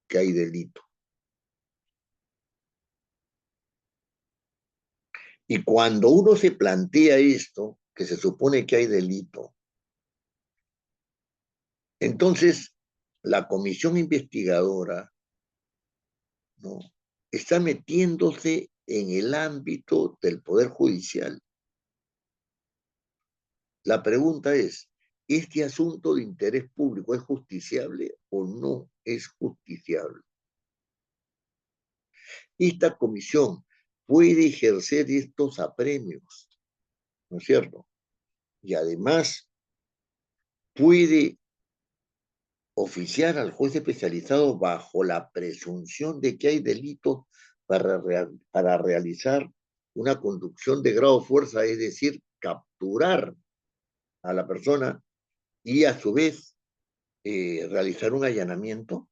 que hay delito. Y cuando uno se plantea esto, que se supone que hay delito, entonces la comisión investigadora, ¿no? Está metiéndose en el ámbito del Poder Judicial. La pregunta es, ¿este asunto de interés público es justiciable o no es justiciable? Esta comisión puede ejercer estos apremios, ¿no es cierto? Y además puede oficiar al juez especializado bajo la presunción de que hay delito para realizar una conducción de grado fuerza, es decir, capturar a la persona y a su vez realizar un allanamiento.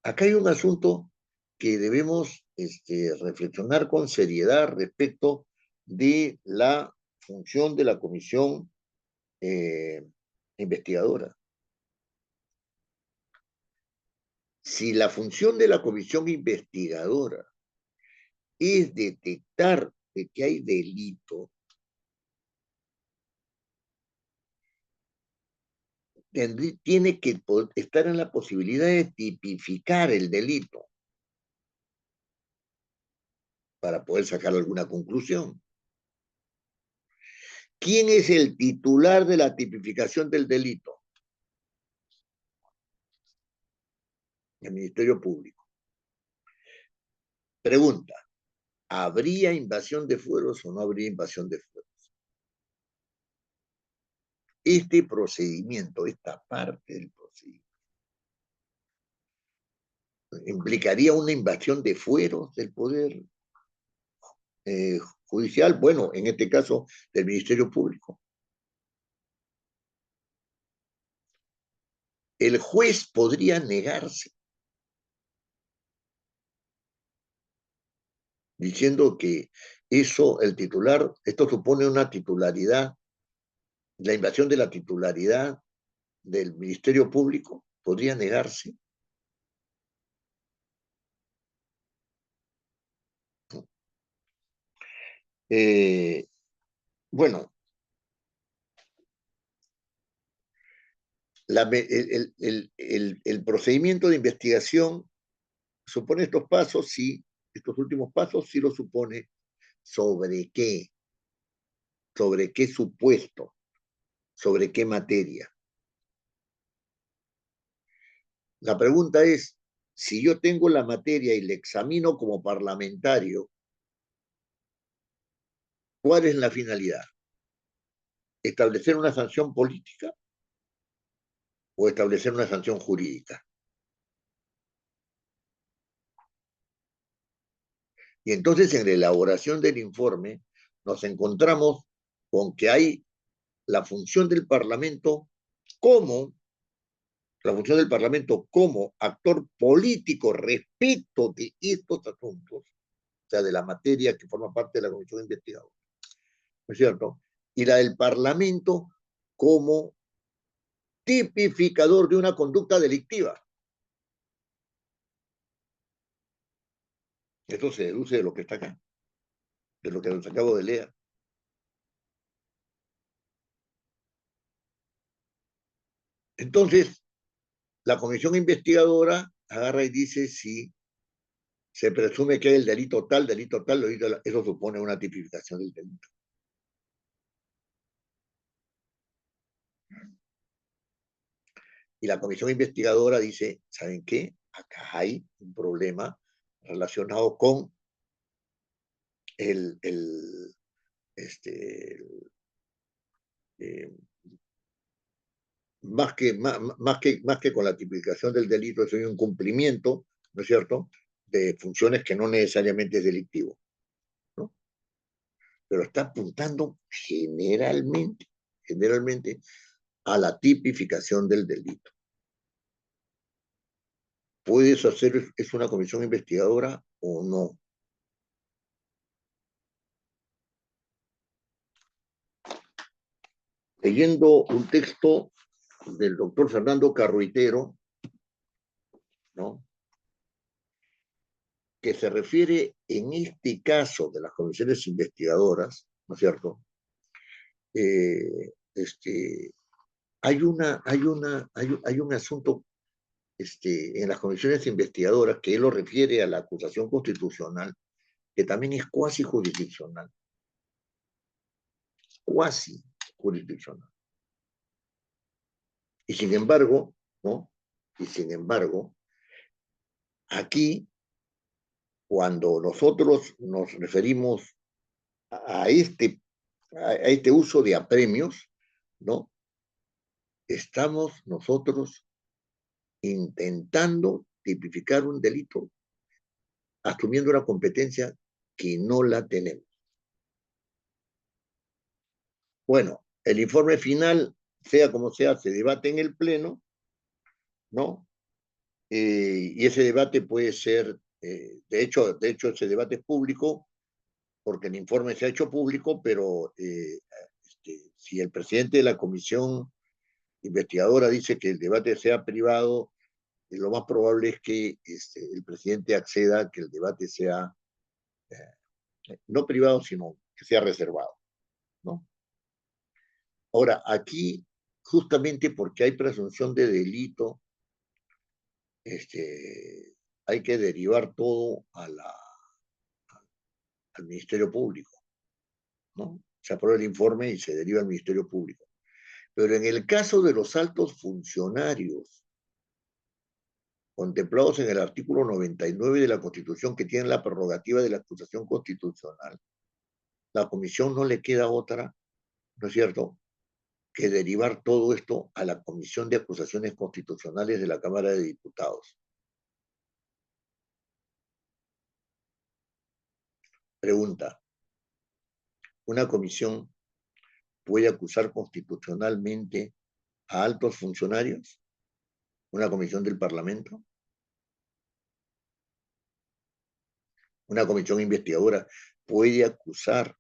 Acá hay un asunto que debemos reflexionar con seriedad respecto de la función de la comisión investigadora. Si la función de la comisión investigadora es detectar de que hay delito, tiene que estar en la posibilidad de tipificar el delito para poder sacar alguna conclusión. ¿Quién es el titular de la tipificación del delito? El Ministerio Público. Pregunta, ¿habría invasión de fueros o no habría invasión de fueros? Este procedimiento, esta parte del procedimiento, ¿implicaría una invasión de fueros del Poder Judicial? Bueno, en este caso, del Ministerio Público. El juez podría negarse, diciendo que esto supone una titularidad, la invasión de la titularidad del Ministerio Público, podría negarse. Eh, bueno, el procedimiento de investigación supone estos pasos, sí, estos últimos pasos sí lo supone. ¿Sobre qué? ¿Sobre qué supuesto? ¿Sobre qué materia? La pregunta es, si yo tengo la materia y la examino como parlamentario, ¿cuál es la finalidad? ¿Establecer una sanción política o establecer una sanción jurídica? Y entonces en la elaboración del informe nos encontramos con que hay la función del Parlamento como la función del Parlamento como actor político respecto de estos asuntos, o sea, de la materia que forma parte de la comisión investigadora, ¿no es cierto? Y la del Parlamento como tipificador de una conducta delictiva. Esto se deduce de lo que está acá, de lo que les acabo de leer. Entonces, la comisión investigadora agarra y dice si se presume que hay el delito tal, eso supone una tipificación del delito. Y la comisión investigadora dice, ¿saben qué? Acá hay un problema relacionado con el, el este, eh, más que con la tipificación del delito, es un cumplimiento, ¿no es cierto?, de funciones que no necesariamente es delictivo, ¿no? Pero está apuntando generalmente a la tipificación del delito. ¿Puedes hacer es una comisión investigadora o no? Leyendo un texto del doctor Fernando Carruitero, ¿no?, que se refiere en este caso de las comisiones investigadoras, ¿no es cierto? Eh, este, hay un asunto en las comisiones investigadoras que él lo refiere a la acusación constitucional, que también es cuasi jurisdiccional, cuasi jurisdiccional. Y sin embargo, ¿no? Y sin embargo, aquí, cuando nosotros nos referimos a este uso de apremios, ¿no? Estamos nosotros intentando tipificar un delito asumiendo una competencia que no la tenemos. Bueno, el informe final, sea como sea, se debate en el Pleno, ¿no? Y ese debate puede ser, de hecho, ese debate es público, porque el informe se ha hecho público, pero si el presidente de la comisión investigadora dice que el debate sea privado, lo más probable es que el presidente acceda a que el debate sea no privado, sino que sea reservado, ¿no? Ahora, aquí, justamente porque hay presunción de delito, hay que derivar todo al Ministerio Público, ¿no? Se aprueba el informe y se deriva al Ministerio Público. Pero en el caso de los altos funcionarios contemplados en el artículo 99 de la Constitución, que tienen la prerrogativa de la acusación constitucional, la comisión no le queda otra, ¿no es cierto?, que derivar todo esto a la Comisión de Acusaciones Constitucionales de la Cámara de Diputados. Pregunta, ¿una comisión puede acusar constitucionalmente a altos funcionarios? ¿Una comisión del Parlamento? ¿Una comisión investigadora puede acusar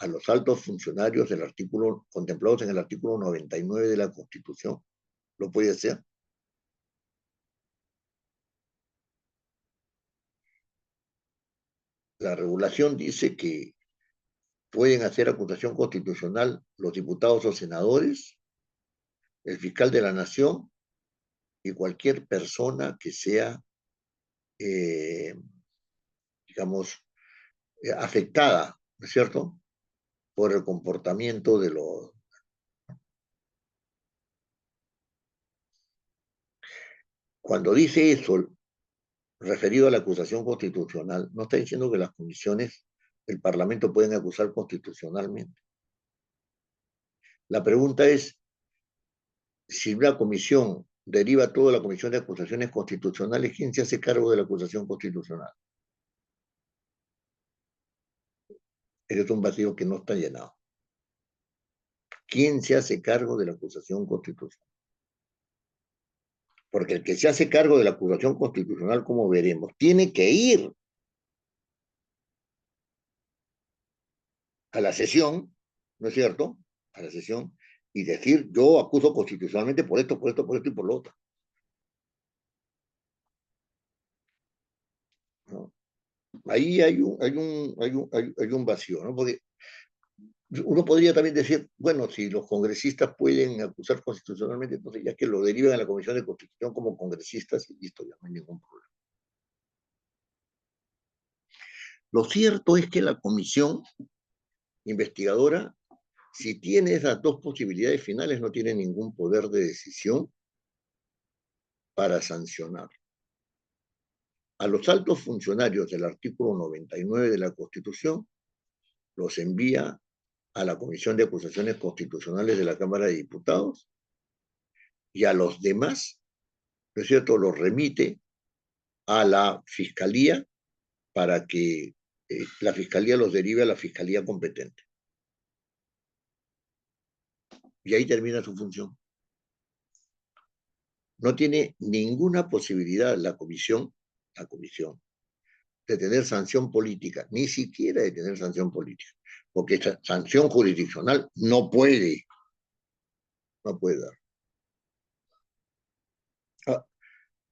a los altos funcionarios del artículo, contemplados en el artículo 99 de la Constitución? ¿Lo puede hacer? La regulación dice que pueden hacer acusación constitucional los diputados o senadores, el fiscal de la nación y cualquier persona que sea, eh, digamos, afectada, ¿no es cierto?, por el comportamiento de los... Cuando dice eso, referido a la acusación constitucional, no está diciendo que las comisiones del Parlamento pueden acusar constitucionalmente. La pregunta es, si una comisión deriva toda la comisión de acusaciones constitucionales, ¿quién se hace cargo de la acusación constitucional? Ese es un vacío que no está llenado. ¿Quién se hace cargo de la acusación constitucional? Porque el que se hace cargo de la acusación constitucional, como veremos, tiene que ir a la sesión, ¿no es cierto?, a la sesión y decir, yo acuso constitucionalmente por esto, por esto, por esto y por lo otro, ¿no? Ahí hay un vacío, ¿no? Porque uno podría también decir, bueno, si los congresistas pueden acusar constitucionalmente, entonces ya que lo derivan a la Comisión de Constitución como congresistas y listo, ya no hay ningún problema. Lo cierto es que la comisión investigadora, si tiene esas dos posibilidades finales, no tiene ningún poder de decisión para sancionar. A los altos funcionarios del artículo 99 de la Constitución los envía a la Comisión de Acusaciones Constitucionales de la Cámara de Diputados y a los demás, ¿no es cierto?, los remite a la Fiscalía para que la Fiscalía los derive a la Fiscalía competente. Y ahí termina su función. No tiene ninguna posibilidad la comisión de tener sanción política, ni siquiera de tener sanción política, porque esta sanción jurisdiccional no puede dar. Ah,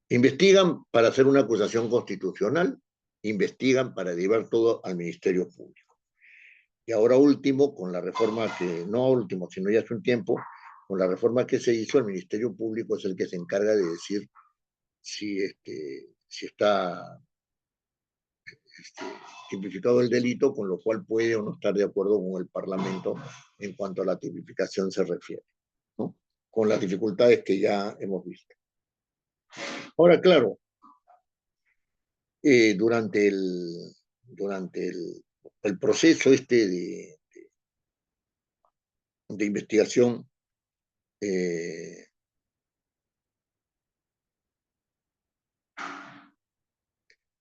investigan para hacer una acusación constitucional, investigan para derivar todo al Ministerio Público. Y ahora último, con la reforma que, no último, sino ya hace un tiempo, con la reforma que se hizo, el Ministerio Público es el que se encarga de decir si está tipificado el delito, con lo cual puede o no estar de acuerdo con el Parlamento en cuanto a la tipificación se refiere, ¿no?, con las dificultades que ya hemos visto. Ahora, claro, durante el proceso de investigación,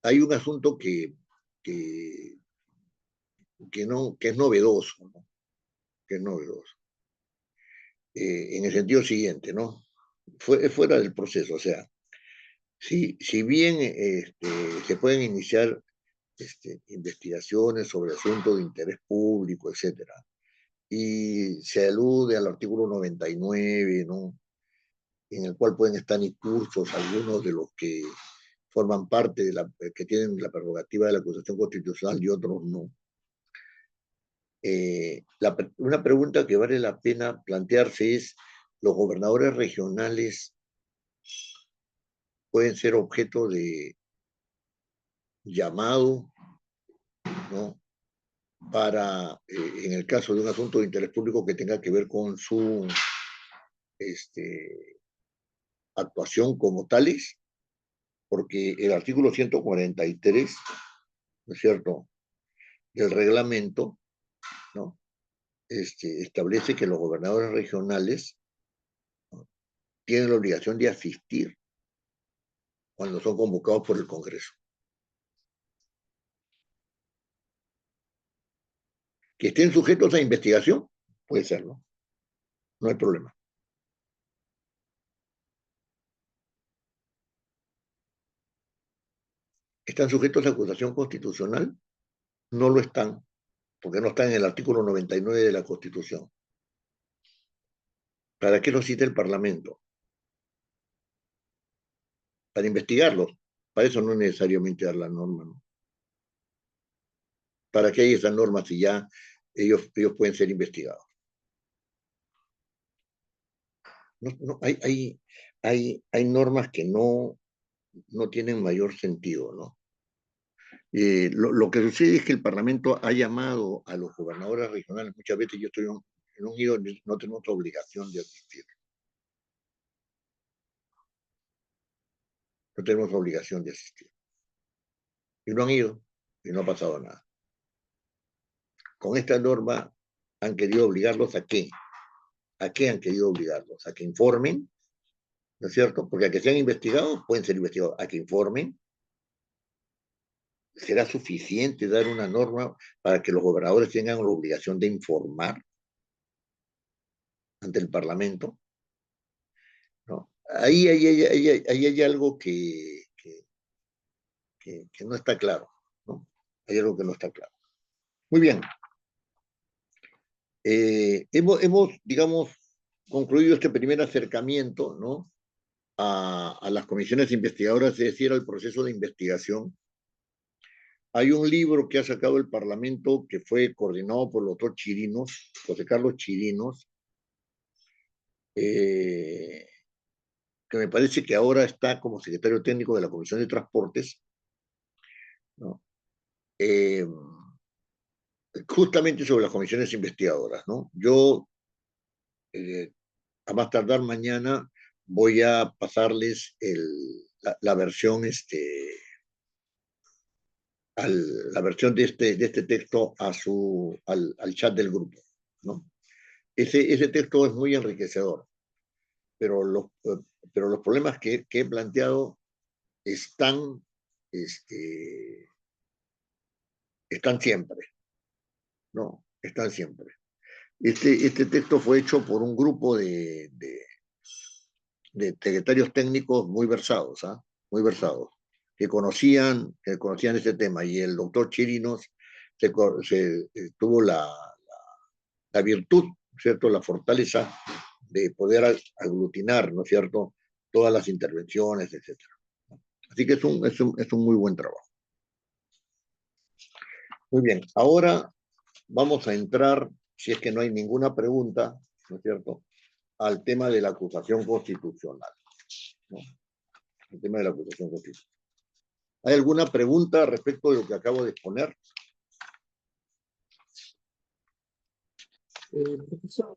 hay un asunto que, que es novedoso, ¿no?, que es novedoso. En el sentido siguiente, ¿no? Fuera del proceso, o sea, si bien se pueden iniciar investigaciones sobre asuntos de interés público, etcétera, y se alude al artículo 99, ¿no?, en el cual pueden estar incursos algunos de los que forman parte que tienen la prerrogativa de la acusación constitucional y otros no. Una pregunta que vale la pena plantearse es, ¿los gobernadores regionales pueden ser objeto de llamado, ¿no?, para, en el caso de un asunto de interés público que tenga que ver con su actuación como tales? Porque el artículo 143, ¿no es cierto?, del reglamento, ¿no?, establece que los gobernadores regionales, ¿no?, tienen la obligación de asistir cuando son convocados por el Congreso. Que estén sujetos a investigación, puede serlo, no hay problema. ¿Están sujetos a acusación constitucional? No lo están, porque no están en el artículo 99 de la Constitución. ¿Para qué lo cita el Parlamento? Para investigarlos. Para eso no es necesariamente dar la norma, ¿no? ¿Para qué hay esa norma si ya ellos pueden ser investigados. Hay normas que no tienen mayor sentido, ¿no? Lo que sucede es que el Parlamento ha llamado a los gobernadores regionales, muchas veces yo estoy en un IDO, no tenemos obligación de asistir. No tenemos obligación de asistir. Y no han ido, y no ha pasado nada. Con esta norma han querido obligarlos a qué? ¿A qué han querido obligarlos? A que informen, ¿no es cierto? Porque a que sean investigados, pueden ser investigados, a que informen. ¿Será suficiente dar una norma para que los gobernadores tengan la obligación de informar ante el Parlamento? ¿No? Ahí hay algo que no está claro, ¿no? Hay algo que no está claro. Muy bien. Hemos, digamos, concluido este primer acercamiento, ¿no? A las comisiones investigadoras, es decir, al proceso de investigación. Hay un libro que ha sacado el Parlamento que fue coordinado por el doctor Chirinos, José Carlos Chirinos, que me parece que ahora está como secretario técnico de la Comisión de Transportes, ¿no? Justamente sobre las comisiones investigadoras, ¿no? Yo, a más tardar mañana, voy a pasarles la versión, la versión de este texto al chat del grupo, ¿no? Ese texto es muy enriquecedor, pero los problemas que he planteado están, este, están siempre, ¿no? Están siempre. Este texto fue hecho por un grupo de secretarios técnicos muy versados, ¿ah? Muy versados, que conocían este tema, y el doctor Chirinos tuvo la virtud, ¿cierto?, la fortaleza de poder aglutinar, ¿no es cierto?, todas las intervenciones, etcétera. Así que es un muy buen trabajo. Muy bien, ahora vamos a entrar, si es que no hay ninguna pregunta, ¿no es cierto?, al tema de la acusación constitucional, ¿no? El tema de la acusación constitucional. ¿Hay alguna pregunta respecto de lo que acabo de exponer? Profesor,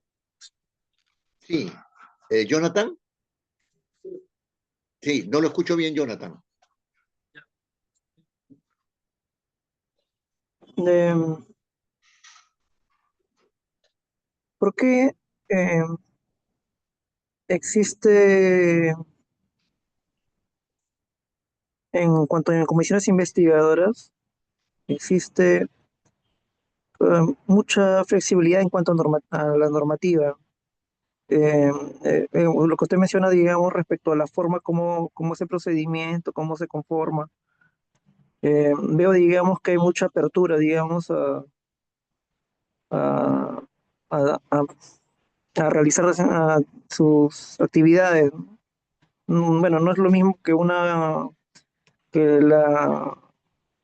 Sí. ¿Jonathan? Sí, no lo escucho bien, Jonathan. ¿Por qué existe, en cuanto a comisiones investigadoras, existe mucha flexibilidad en cuanto a la normativa? Eh, lo que usted menciona, digamos, respecto a la forma cómo es el procedimiento, cómo se conforma. Veo, digamos, que hay mucha apertura, digamos, a, a- a- a realizar sus actividades. Bueno, no es lo mismo que la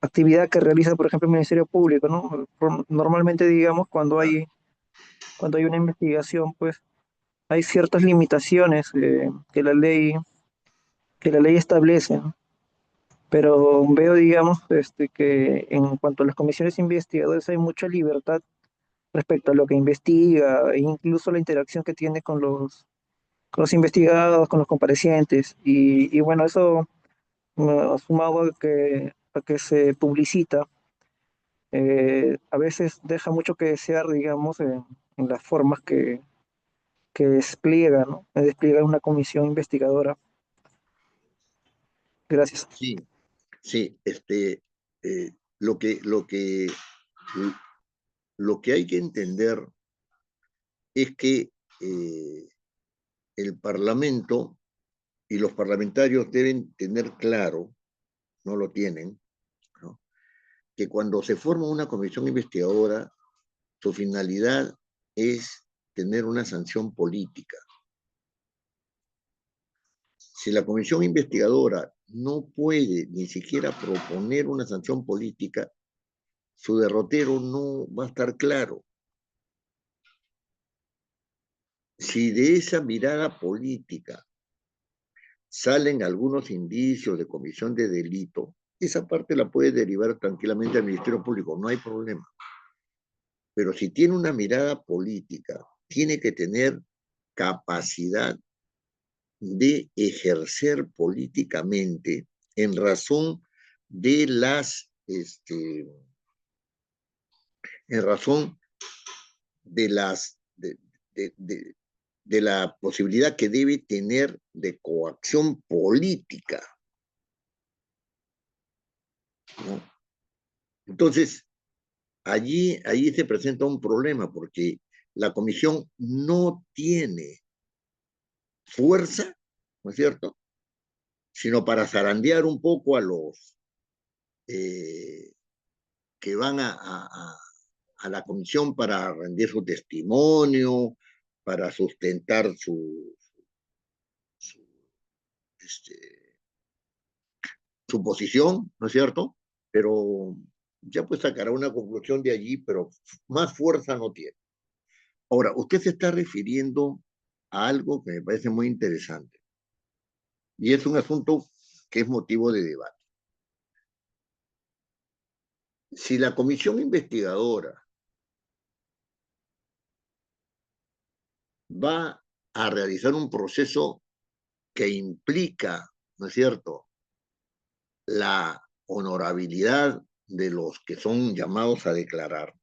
actividad que realiza, por ejemplo, el Ministerio Público, ¿no? Normalmente, digamos, cuando hay una investigación, pues hay ciertas limitaciones que la ley establece, ¿no? Pero veo, digamos, que en cuanto a las comisiones investigadoras hay mucha libertad respecto a lo que investiga, e incluso la interacción que tiene con los investigados, con los comparecientes. Y bueno, eso sumado a que se publicita, a veces deja mucho que desear, digamos, en las formas que despliega, ¿no? Despliega una comisión investigadora. Gracias. Sí, sí, lo que, lo que, lo que hay que entender es que el Parlamento y los parlamentarios deben tener claro, no lo tienen, ¿no?, que cuando se forma una comisión investigadora, su finalidad es tener una sanción política. Si la comisión investigadora no puede ni siquiera proponer una sanción política, su derrotero no va a estar claro. si de esa mirada política salen algunos indicios de comisión de delito, esa parte la puede derivar tranquilamente al Ministerio Público, no hay problema. Pero si tiene una mirada política, tiene que tener capacidad de ejercer políticamente en razón de en razón de de la posibilidad que debe tener de coacción política, ¿no? Entonces, allí se presenta un problema porque la comisión no tiene fuerza, ¿no es cierto?, sino para zarandear un poco a los eh, que van a la comisión para rendir su testimonio, para sustentar su, este, su posición, ¿no es cierto? Pero ya pues sacará una conclusión de allí, pero más fuerza no tiene. Ahora, usted se está refiriendo a algo que me parece muy interesante y es un asunto que es motivo de debate. Si la comisión investigadora va a realizar un proceso que implica, ¿no es cierto?, la honorabilidad de los que son llamados a declarar,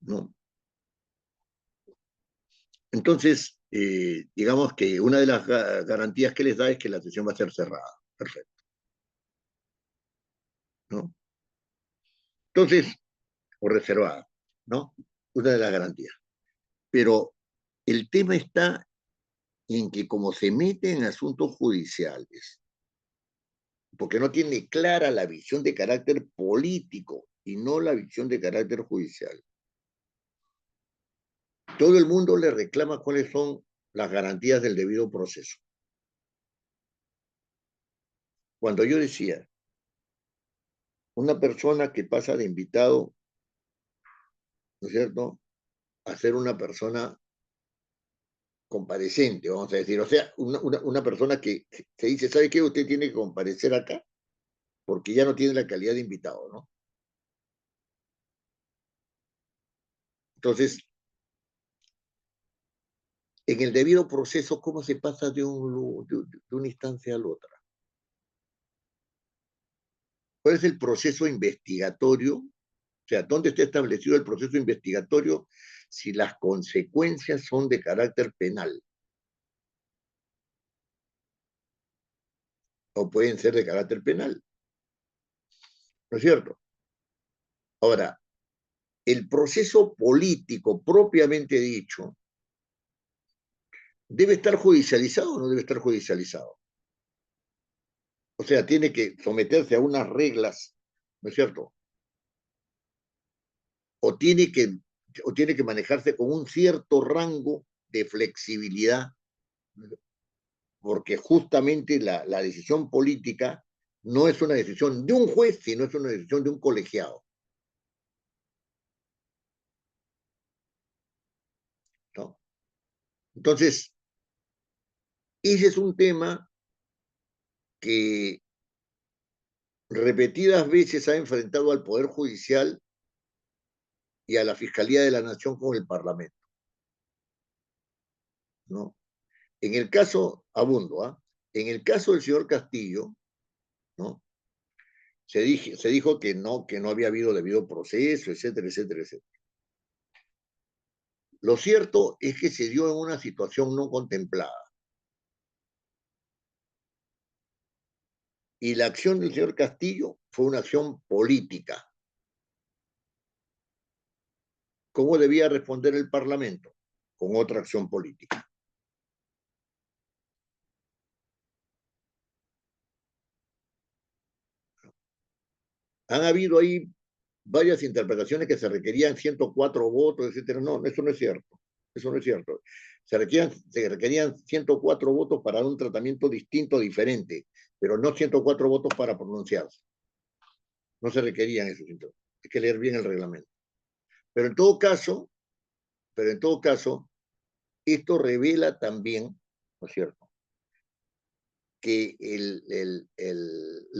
¿no? Entonces, digamos que una de las garantías que les da es que la sesión va a ser cerrada. Perfecto, ¿no? Entonces, o reservada, ¿no? Una de las garantías. Pero el tema está en que como se mete en asuntos judiciales, porque no tiene clara la visión de carácter político y no la visión de carácter judicial, todo el mundo le reclama cuáles son las garantías del debido proceso. Cuando yo decía, una persona que pasa de invitado, ¿no es cierto?, a ser una persona compareciente, vamos a decir, o sea, una persona que se dice, ¿sabe qué? Usted tiene que comparecer acá porque ya no tiene la calidad de invitado, ¿no? Entonces, en el debido proceso, ¿cómo se pasa de una instancia a la otra? ¿Cuál es el proceso investigatorio? O sea, ¿dónde está establecido el proceso investigatorio si las consecuencias son de carácter penal? O pueden ser de carácter penal, ¿no es cierto? Ahora, el proceso político propiamente dicho, ¿debe estar judicializado o no debe estar judicializado? O sea, tiene que someterse a unas reglas, ¿no es cierto? O tiene que, o tiene que manejarse con un cierto rango de flexibilidad, porque justamente la decisión política no es una decisión de un juez, sino es una decisión de un colegiado, ¿no? Entonces, ese es un tema que repetidas veces ha enfrentado al Poder Judicial y a la Fiscalía de la Nación con el Parlamento, ¿no? En el caso, abundo, ¿ah? En el caso del señor Castillo, ¿no?, se dijo que no había habido debido proceso, etcétera, etcétera, etcétera. Lo cierto es que se dio en una situación no contemplada. Y la acción del señor Castillo fue una acción política. ¿Cómo debía responder el Parlamento? Con otra acción política. Han habido ahí varias interpretaciones que se requerían 104 votos, etcétera. No, eso no es cierto. Eso no es cierto. Se requerían 104 votos para un tratamiento distinto, diferente, pero no 104 votos para pronunciarse. No se requerían esos. Hay que leer bien el reglamento. Pero en todo caso, esto revela también, ¿no es cierto?, que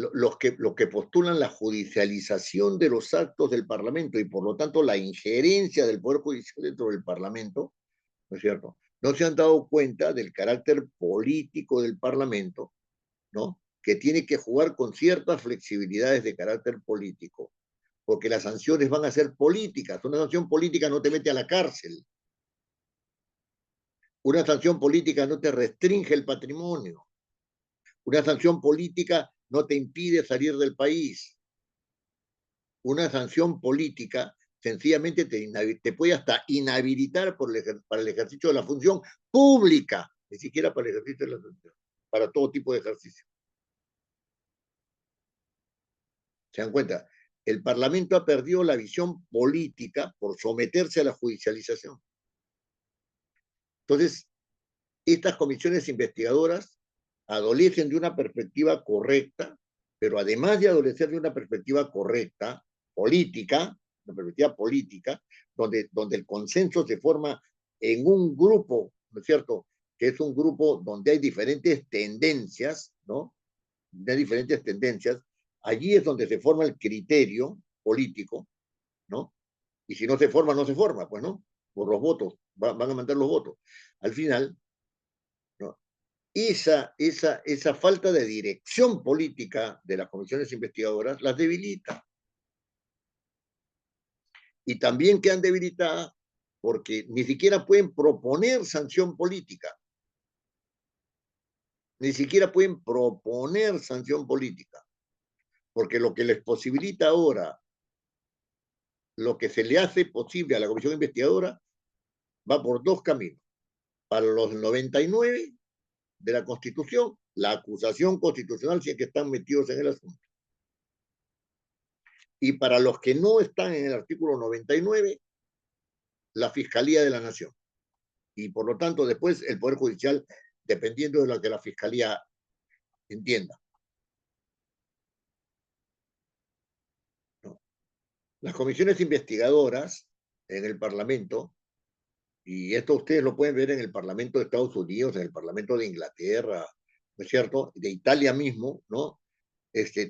los que postulan la judicialización de los actos del Parlamento y por lo tanto la injerencia del Poder Judicial dentro del Parlamento, ¿no es cierto?, no se han dado cuenta del carácter político del Parlamento, ¿no?, que tiene que jugar con ciertas flexibilidades de carácter político, porque las sanciones van a ser políticas. Una sanción política no te mete a la cárcel. Una sanción política no te restringe el patrimonio. Una sanción política no te impide salir del país. Una sanción política sencillamente te puede hasta inhabilitar para el ejercicio de la función pública, ni siquiera para el ejercicio de la función, para todo tipo de ejercicio. ¿Se dan cuenta? El Parlamento ha perdido la visión política por someterse a la judicialización. Entonces, estas comisiones investigadoras adolecen de una perspectiva correcta, pero además de adolecer de una perspectiva correcta, política, una perspectiva política, donde el consenso se forma en un grupo, ¿no es cierto?, que es un grupo donde hay diferentes tendencias, ¿no?, de diferentes tendencias, allí es donde se forma el criterio político, ¿no? Y si no se forma, no se forma, pues, ¿no? Por los votos, van a mandar los votos. Al final, ¿no?, esa falta de dirección política de las comisiones investigadoras las debilita. Y también quedan debilitadas porque ni siquiera pueden proponer sanción política. Ni siquiera pueden proponer sanción política. Porque lo que les posibilita ahora, lo que se le hace posible a la comisión investigadora, va por dos caminos. Para los 99 de la Constitución, la acusación constitucional, si es que están metidos en el asunto. Y para los que no están en el artículo 99, la Fiscalía de la Nación. Y por lo tanto, después el Poder Judicial, dependiendo de lo que la Fiscalía entienda. ¿No? Las comisiones investigadoras en el Parlamento, y esto ustedes lo pueden ver en el Parlamento de Estados Unidos, en el Parlamento de Inglaterra, ¿no es cierto?, de Italia mismo, ¿no?,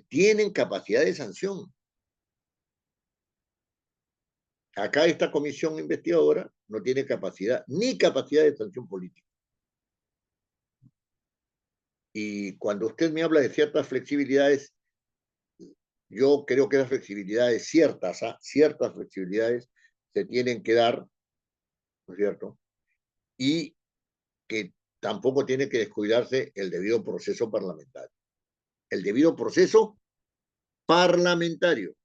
tienen capacidad de sanción. Acá esta comisión investigadora no tiene capacidad, ni capacidad de sanción política. Y cuando usted me habla de ciertas flexibilidades, yo creo que las flexibilidades ciertas flexibilidades se tienen que dar, ¿no es cierto?, y que tampoco tiene que descuidarse el debido proceso parlamentario. El debido proceso parlamentario,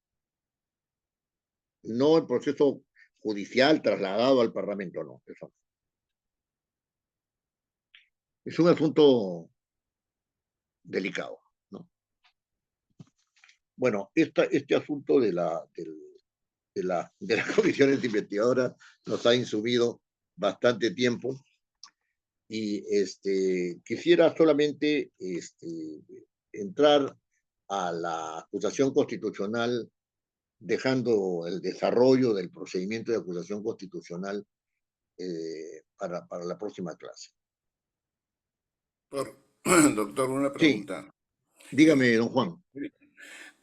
no el proceso judicial trasladado al Parlamento, no. Eso. Es un asunto delicado, ¿no? Bueno, este asunto de las comisiones investigadoras nos ha insumido bastante tiempo y quisiera solamente entrar a la acusación constitucional, dejando el desarrollo del procedimiento de acusación constitucional para la próxima clase. Doctor, una Sí, pregunta. dígame, don Juan.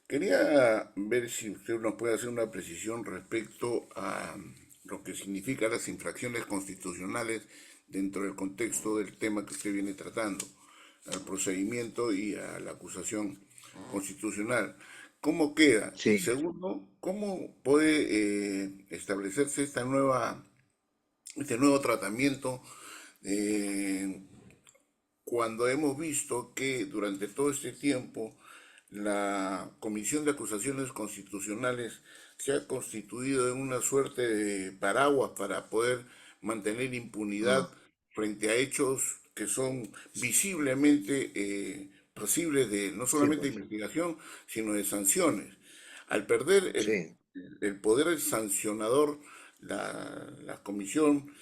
Quería ver si usted nos puede hacer una precisión respecto a lo que significan las infracciones constitucionales dentro del contexto del tema que usted viene tratando, al procedimiento y a la acusación constitucional. ¿Cómo queda? Y Sí, segundo, ¿cómo puede establecerse este nuevo tratamiento eh, cuando hemos visto que durante todo este tiempo la Comisión de Acusaciones Constitucionales se ha constituido en una suerte de paraguas para poder mantener impunidad ah, frente a hechos que son visiblemente posibles de no sí, solamente pues, investigación, sino de sanciones? Al perder sí. el poder sancionador, la comisión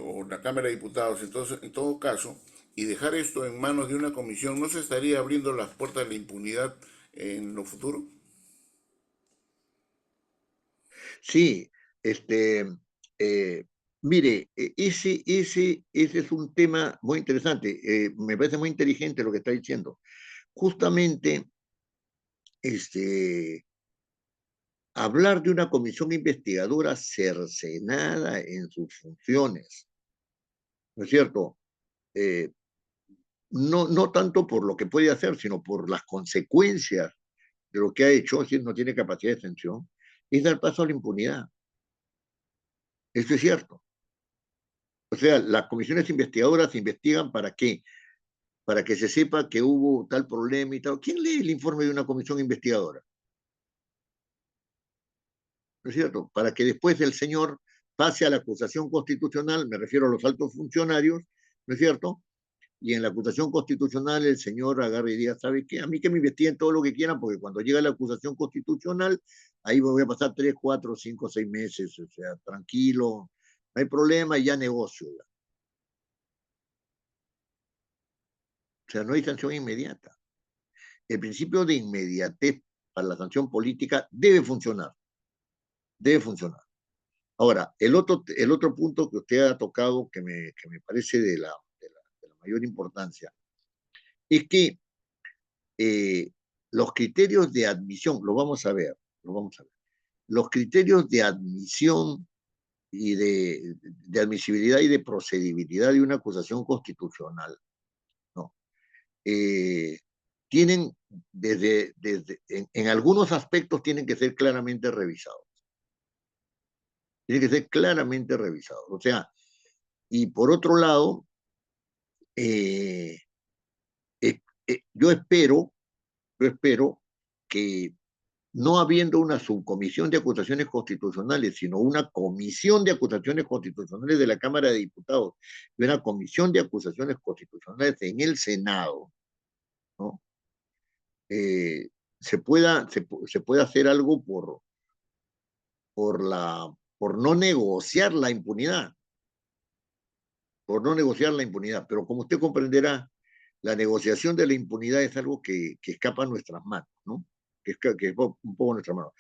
o la Cámara de Diputados, entonces, en todo caso, y dejar esto en manos de una comisión, ¿no se estaría abriendo las puertas de la impunidad en lo futuro? Sí, este, eh, Mire, ese es un tema muy interesante. Me parece muy inteligente lo que está diciendo. Justamente, hablar de una comisión investigadora cercenada en sus funciones, ¿no es cierto? Eh, no tanto por lo que puede hacer, sino por las consecuencias de lo que ha hecho, es decir, no tiene capacidad de extensión, es dar paso a la impunidad. Eso es cierto. O sea, las comisiones investigadoras investigan para qué, para que se sepa que hubo tal problema y tal. ¿Quién lee el informe de una comisión investigadora? ¿No es cierto? Para que después el señor pase a la acusación constitucional, me refiero a los altos funcionarios, ¿no es cierto? Y en la acusación constitucional el señor agarre y diga, ¿sabe qué? A mí que me investiguen todo lo que quieran, porque cuando llega la acusación constitucional, ahí voy a pasar 3, 4, 5, 6 meses, o sea, tranquilo, no hay problema y ya negocio. Ya. O sea, no hay sanción inmediata. El principio de inmediatez para la sanción política debe funcionar, debe funcionar. Ahora, el otro punto que usted ha tocado que me parece de la mayor importancia es que los criterios de admisión, lo vamos a ver, los criterios de admisión y de admisibilidad y de procedibilidad de una acusación constitucional, ¿no? Tienen en algunos aspectos tienen que ser claramente revisados. Tienen que ser claramente revisados. O sea, y por otro lado, eh, yo espero que no habiendo una subcomisión de acusaciones constitucionales, sino una comisión de acusaciones constitucionales de la Cámara de Diputados y una comisión de acusaciones constitucionales en el Senado, ¿no? Eh, se pueda hacer algo por, por no negociar la impunidad, por no negociar la impunidad. Pero como usted comprenderá, la negociación de la impunidad es algo que escapa a nuestras manos, ¿no? Que es un poco a nuestras manos.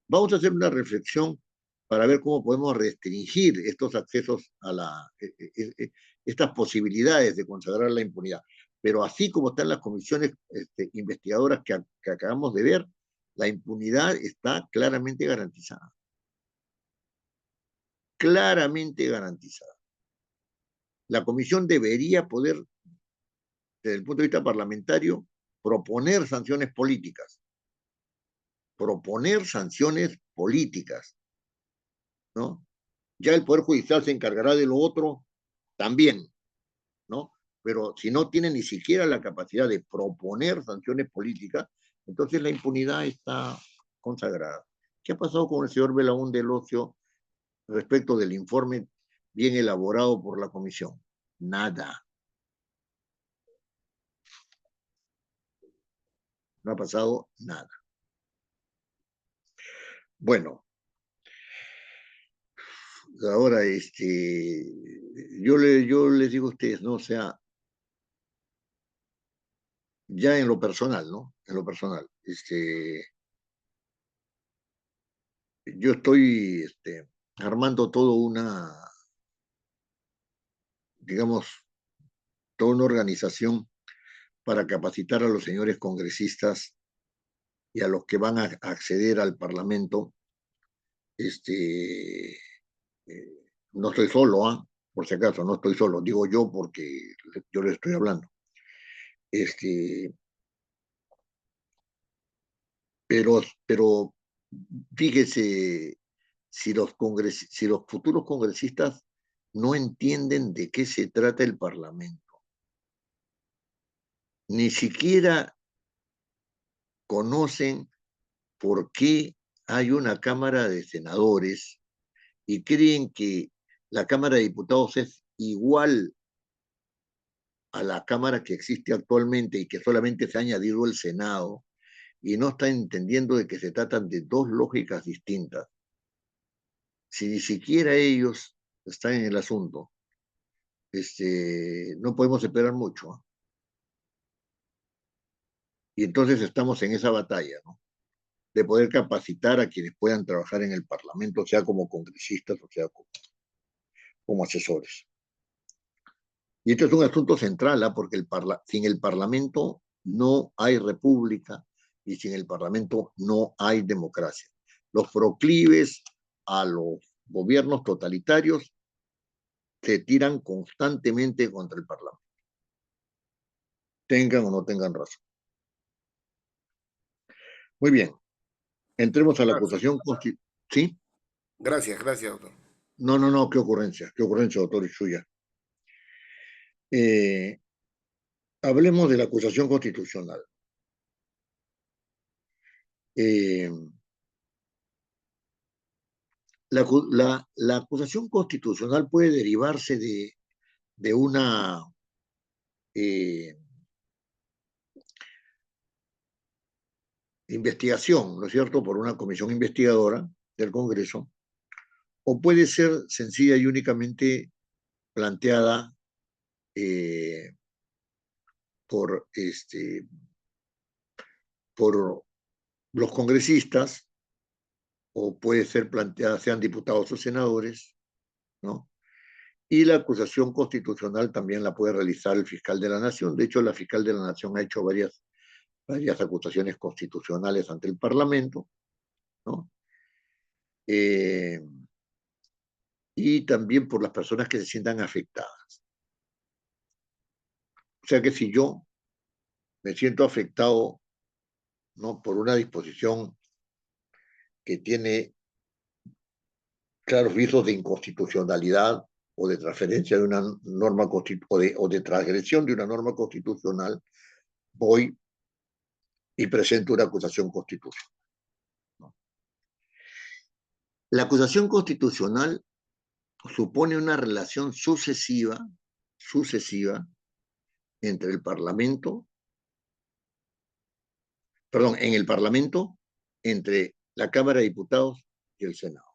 Vamos a hacer una reflexión para ver cómo podemos restringir estos accesos a estas posibilidades de consagrar la impunidad. Pero así como están las comisiones investigadoras que acabamos de ver, la impunidad está claramente garantizada. Claramente garantizada. La comisión debería poder, desde el punto de vista parlamentario, proponer sanciones políticas. Proponer sanciones políticas, ¿no? Ya el Poder Judicial se encargará de lo otro también, ¿no? Pero si no tiene ni siquiera la capacidad de proponer sanciones políticas, entonces la impunidad está consagrada. ¿Qué ha pasado con el señor Belaún del Ocio respecto del informe bien elaborado por la comisión? Nada. No ha pasado nada. Bueno, ahora yo les digo a ustedes, ¿no? O sea, ya en lo personal, ¿no? En lo personal, yo estoy armando todo digamos, toda una organización para capacitar a los señores congresistas y a los que van a acceder al Parlamento. No estoy solo, ¿ah? Por si acaso, no estoy solo, digo yo porque yo le estoy hablando. Pero fíjese, si los futuros congresistas no entienden de qué se trata el Parlamento, ni siquiera conocen por qué hay una Cámara de Senadores y creen que la Cámara de Diputados es igual a la Cámara que existe actualmente y que solamente se ha añadido el Senado, y no están entendiendo de que se tratan de dos lógicas distintas. Si ni siquiera ellos están en el asunto, no podemos esperar mucho, ¿eh? Y entonces estamos en esa batalla, ¿no? De poder capacitar a quienes puedan trabajar en el Parlamento, sea como congresistas o sea como... como asesores. Y esto es un asunto central, ¿ah? Porque sin el Parlamento no hay república y sin el Parlamento no hay democracia. Los proclives a los gobiernos totalitarios se tiran constantemente contra el Parlamento, tengan o no tengan razón. Muy bien, entremos a la Gracias, acusación ¿Sí? gracias, doctor. No, qué ocurrencia, doctor Ishuya. Hablemos de la acusación constitucional. La acusación constitucional puede derivarse de una investigación, ¿no es cierto?, por una comisión investigadora del Congreso, o puede ser sencilla y únicamente planteada por los congresistas, o puede ser planteada, sean diputados o senadores, ¿no? Y la acusación constitucional también la puede realizar el fiscal de la Nación. De hecho, la fiscal de la Nación ha hecho varias acusaciones constitucionales ante el Parlamento, ¿no? Y también por las personas que se sientan afectadas. O sea que si yo me siento afectado, ¿no?, por una disposición que tiene claros visos de inconstitucionalidad o de transferencia de una norma o de transgresión de una norma constitucional, voy y presento una acusación constitucional, ¿no? La acusación constitucional supone una relación sucesiva entre el Parlamento, en el Parlamento, entre la Cámara de Diputados y el Senado.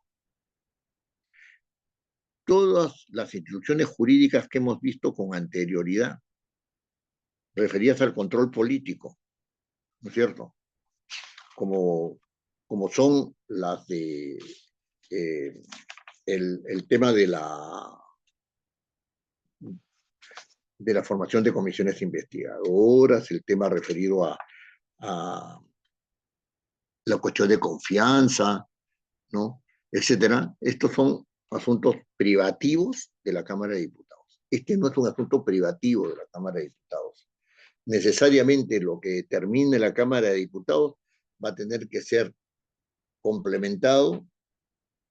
Todas las instituciones jurídicas que hemos visto con anterioridad, referidas al control político, ¿no es cierto?, como son las de el tema de la formación de comisiones investigadoras, el tema referido a la cuestión de confianza, ¿no?, etcétera. Estos son asuntos privativos de la Cámara de Diputados. Este no es un asunto privativo de la Cámara de Diputados. Necesariamente lo que determine la Cámara de Diputados va a tener que ser complementado,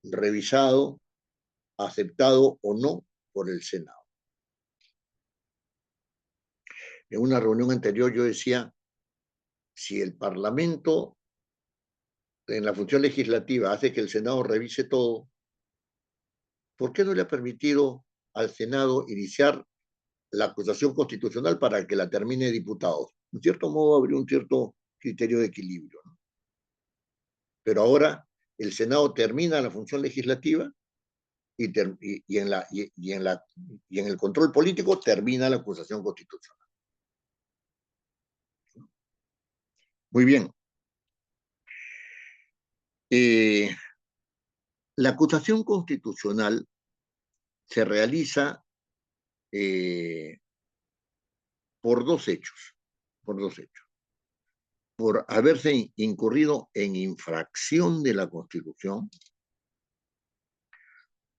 revisado, aceptado o no por el Senado. En una reunión anterior yo decía, si el Parlamento en la función legislativa hace que el Senado revise todo, ¿por qué no le ha permitido al Senado iniciar la acusación constitucional para que la termine diputados? En cierto modo habría un cierto criterio de equilibrio, ¿no? Pero ahora el Senado termina la función legislativa y en el control político termina la acusación constitucional. Muy bien. La acusación constitucional se realiza por dos hechos. Por haberse incurrido en infracción de la Constitución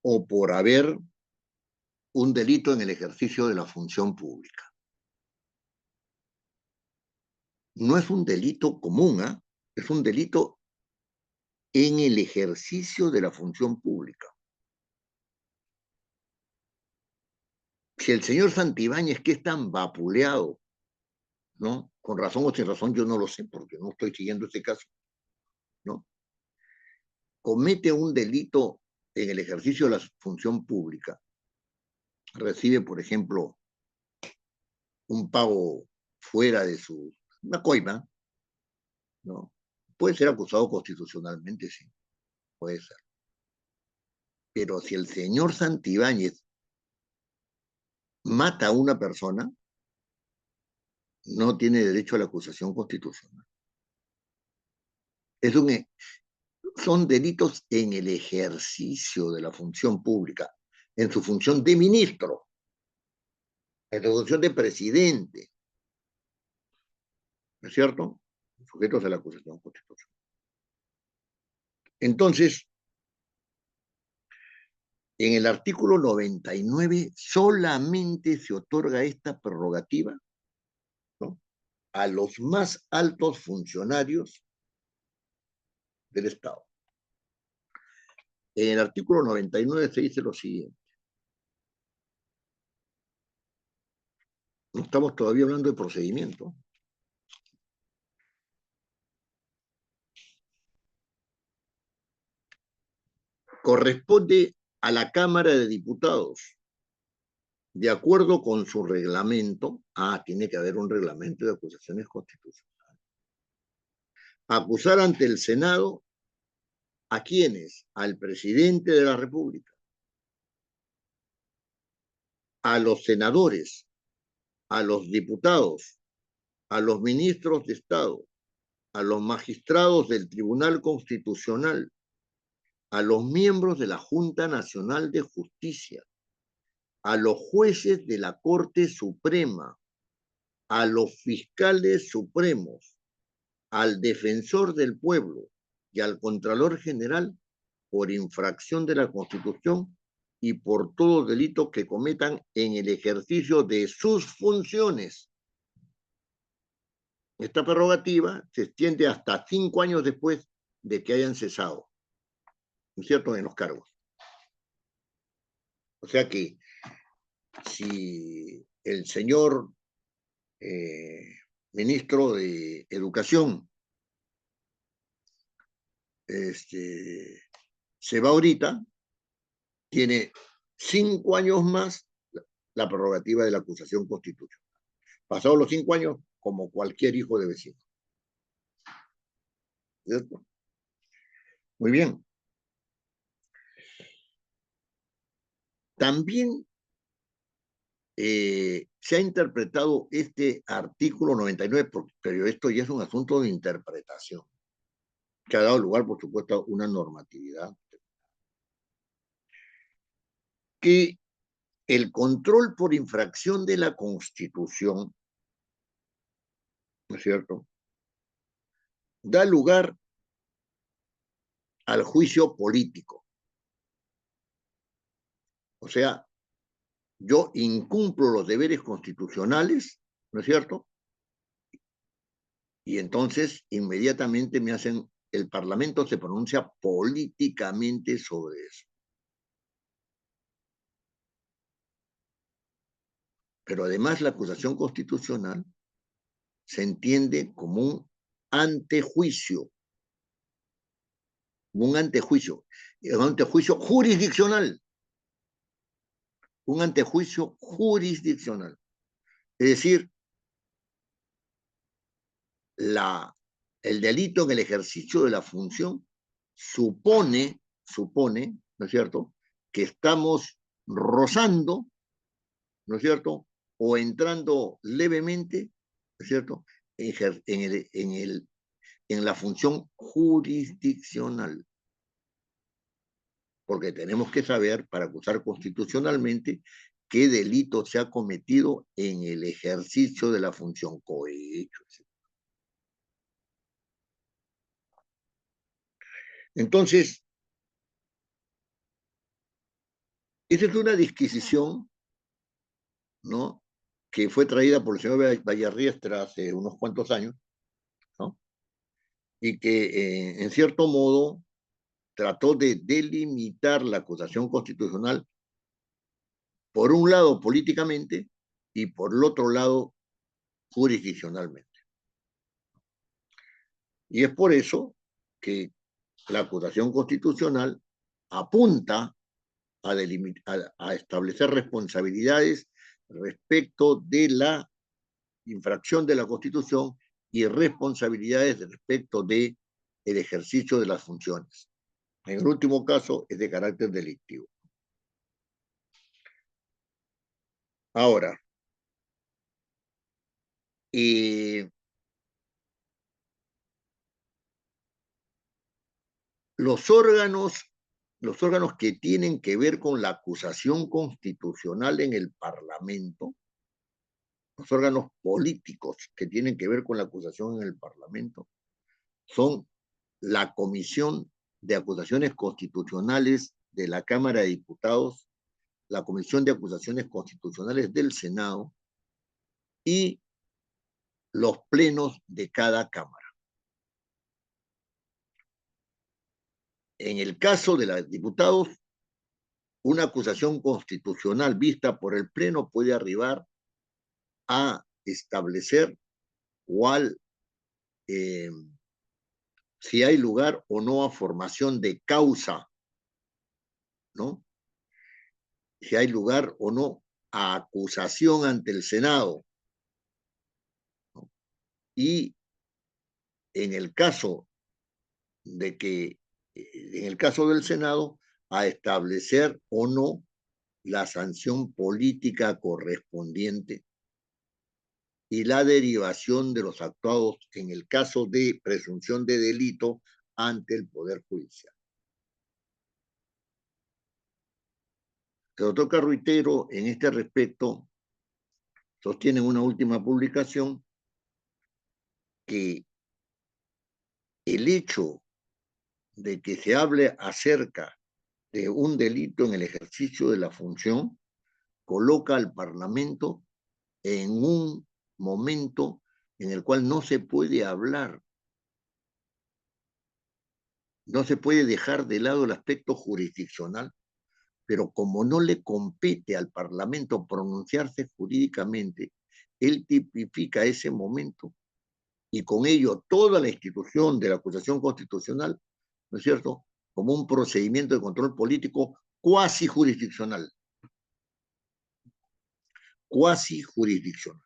o por haber un delito en el ejercicio de la función pública. No es un delito común, ¿eh? Es un delito en el ejercicio de la función pública. Si el señor Santibáñez, que es tan vapuleado, ¿no?, con razón o sin razón, yo no lo sé porque no estoy siguiendo este caso, ¿no?, comete un delito en el ejercicio de la función pública, recibe, por ejemplo, un pago fuera de una coima, ¿no?, puede ser acusado constitucionalmente, sí, puede ser. Pero si el señor Santibáñez mata a una persona, no tiene derecho a la acusación constitucional. Son delitos en el ejercicio de la función pública. en su función de ministro, en su función de presidente, ¿no es cierto? Sujetos a la acusación constitucional. Entonces, en el artículo 99 solamente se otorga esta prerrogativa, ¿no?, a los más altos funcionarios del Estado. En el artículo 99 se dice lo siguiente. No estamos todavía hablando de procedimiento. Corresponde a la Cámara de Diputados, de acuerdo con su reglamento, tiene que haber un reglamento de acusaciones constitucionales, acusar ante el Senado ¿a quiénes? Al presidente de la República, a los senadores, a los diputados, a los ministros de Estado, a los magistrados del Tribunal Constitucional, a los miembros de la Junta Nacional de Justicia, a los jueces de la Corte Suprema, a los fiscales supremos, al defensor del pueblo y al Contralor General por infracción de la Constitución y por todo delito que cometan en el ejercicio de sus funciones. Esta prerrogativa se extiende hasta 5 años después de que hayan cesado, ¿no es cierto?, en los cargos. O sea que si el señor ministro de Educación se va ahorita, tiene 5 años más la prerrogativa de la acusación constitucional. Pasados los 5 años, como cualquier hijo de vecino. ¿Cierto? Muy bien. También se ha interpretado este artículo 99, pero esto ya es un asunto de interpretación, que ha dado lugar, por supuesto, a una normatividad, que el control por infracción de la Constitución, ¿no es cierto?, da lugar al juicio político. O sea, yo incumplo los deberes constitucionales, ¿no es cierto?, y entonces inmediatamente el Parlamento se pronuncia políticamente sobre eso. Pero además la acusación constitucional se entiende como un antejuicio, un antejuicio jurisdiccional, un antejuicio jurisdiccional. Es decir, el delito en el ejercicio de la función supone, ¿no es cierto?, que estamos rozando, ¿no es cierto?, o entrando levemente, ¿no es cierto?, en la función jurisdiccional. Porque tenemos que saber, para acusar constitucionalmente, qué delito se ha cometido en el ejercicio de la función cohecho. Entonces, esa es una disquisición, ¿no?, que fue traída por el señor Vallarriestra hace unos cuantos años, ¿no?, y que, en cierto modo, trató de delimitar la acusación constitucional, por un lado políticamente y por el otro lado jurisdiccionalmente. Y es por eso que la acusación constitucional apunta a establecer responsabilidades respecto de la infracción de la Constitución y responsabilidades respecto del ejercicio de las funciones. En el último caso es de carácter delictivo. Ahora, los órganos los órganos que tienen que ver con la acusación constitucional en el Parlamento, los órganos políticos que tienen que ver con la acusación en el Parlamento, son la Comisión de Acusaciones Constitucionales de la Cámara de Diputados, la Comisión de Acusaciones Constitucionales del Senado y los plenos de cada Cámara. En el caso de los diputados, una acusación constitucional vista por el Pleno puede arribar a establecer cuál, si hay lugar o no a formación de causa, ¿no? Si hay lugar o no a acusación ante el Senado, ¿no? Y en el caso de que, en el caso del Senado, a establecer o no la sanción política correspondiente y la derivación de los actuados en el caso de presunción de delito ante el Poder Judicial. El doctor Carruitero, en este respecto, sostiene en una última publicación que el hecho de que se hable acerca de un delito en el ejercicio de la función coloca al Parlamento en un momento en el cual no se puede hablar, no se puede dejar de lado el aspecto jurisdiccional, pero como no le compete al Parlamento pronunciarse jurídicamente, él tipifica ese momento y con ello toda la institución de la acusación constitucional, ¿no es cierto?, como un procedimiento de control político cuasi jurisdiccional. Cuasi jurisdiccional.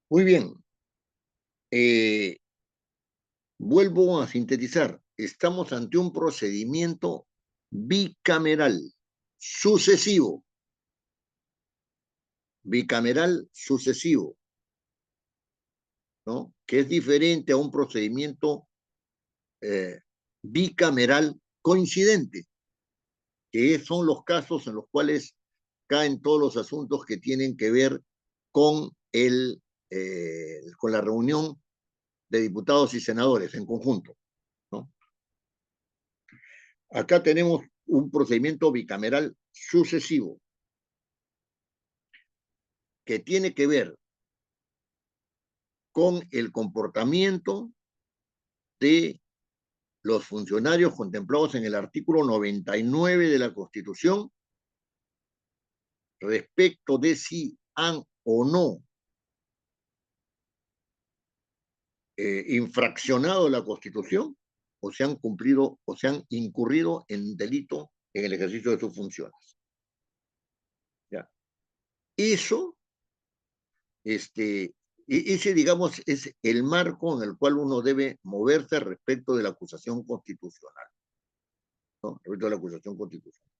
Muy bien. Vuelvo a sintetizar. Estamos ante un procedimiento bicameral, sucesivo. Bicameral sucesivo, ¿no? Que es diferente a un procedimiento bicameral coincidente, que son los casos en los cuales caen todos los asuntos que tienen que ver con, con la reunión de diputados y senadores en conjunto, ¿no? Acá tenemos un procedimiento bicameral sucesivo que tiene que ver con el comportamiento de los funcionarios contemplados en el artículo 99 de la Constitución respecto de si han o no infraccionado la Constitución o se han cumplido o se han incurrido en delito en el ejercicio de sus funciones. ¿Ya? Eso, ese, digamos, es el marco en el cual uno debe moverse respecto de la acusación constitucional, ¿no? Respecto de la acusación constitucional.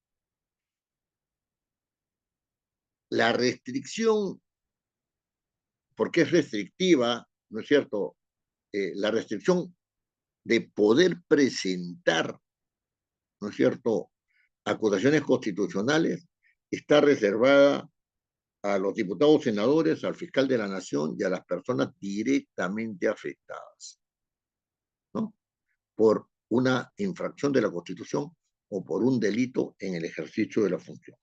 La restricción, porque es restrictiva, ¿no es cierto? La restricción de poder presentar, ¿no es cierto?, acusaciones constitucionales está reservada a los diputados, senadores, al fiscal de la Nación y a las personas directamente afectadas, ¿no?, por una infracción de la Constitución o por un delito en el ejercicio de la función.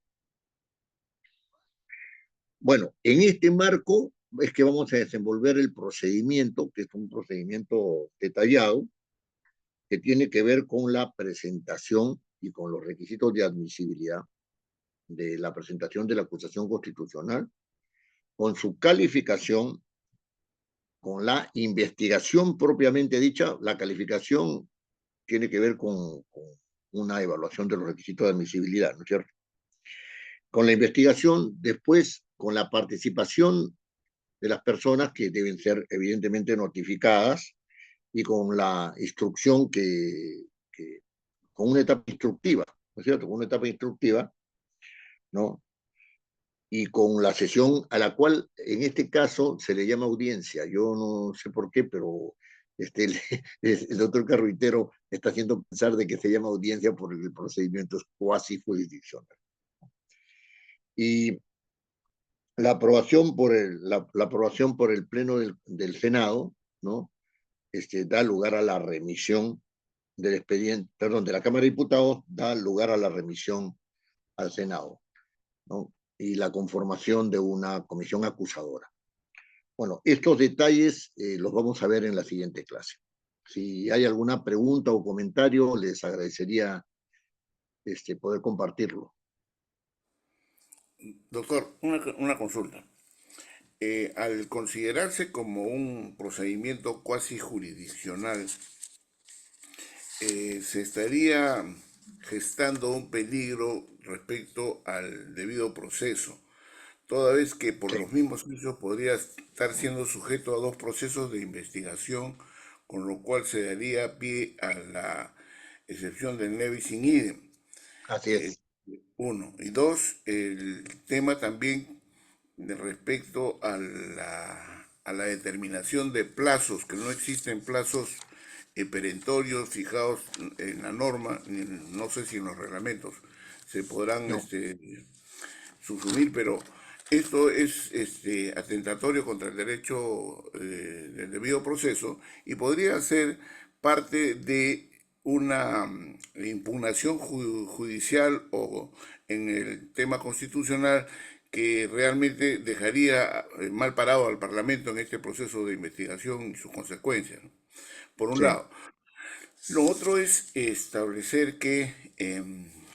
Bueno, en este marco es que vamos a desenvolver el procedimiento, que es un procedimiento detallado, que tiene que ver con la presentación y con los requisitos de admisibilidad de la presentación de la acusación constitucional, con su calificación, con la investigación propiamente dicha. La calificación tiene que ver con una evaluación de los requisitos de admisibilidad, ¿no es cierto? Con la investigación, después con la participación de las personas que deben ser evidentemente notificadas y con la instrucción con una etapa instructiva, ¿no es cierto? Con una etapa instructiva, ¿no? Y con la sesión a la cual en este caso se le llama audiencia. Yo no sé por qué, pero El, el doctor Carruitero está haciendo pensar de que se llama audiencia por el procedimiento cuasi jurisdiccional. Y la aprobación por la aprobación por el Pleno del Senado, ¿no? Da lugar a la remisión del expediente, perdón, de la Cámara de Diputados, da lugar a la remisión al Senado, ¿no? Y la conformación de una comisión acusadora. Bueno, estos detalles los vamos a ver en la siguiente clase. Si hay alguna pregunta o comentario, les agradecería poder compartirlo. Doctor, una consulta. Al considerarse como un procedimiento cuasi jurisdiccional, se estaría gestando un peligro respecto al debido proceso, toda vez que por Sí, los mismos hechos podría estar siendo sujeto a dos procesos de investigación, con lo cual se daría pie a la excepción del nevis in idem. así Eh, es. Uno. Y dos, el tema también de respecto a la determinación de plazos, que no existen plazos perentorios fijados en la norma, no sé si en los reglamentos se podrán No, subsumir, pero esto es atentatorio contra el derecho del debido proceso y podría ser parte de una impugnación judicial o en el tema constitucional que realmente dejaría mal parado al Parlamento en este proceso de investigación y sus consecuencias, ¿no? Por un sí. lado. Lo otro es establecer que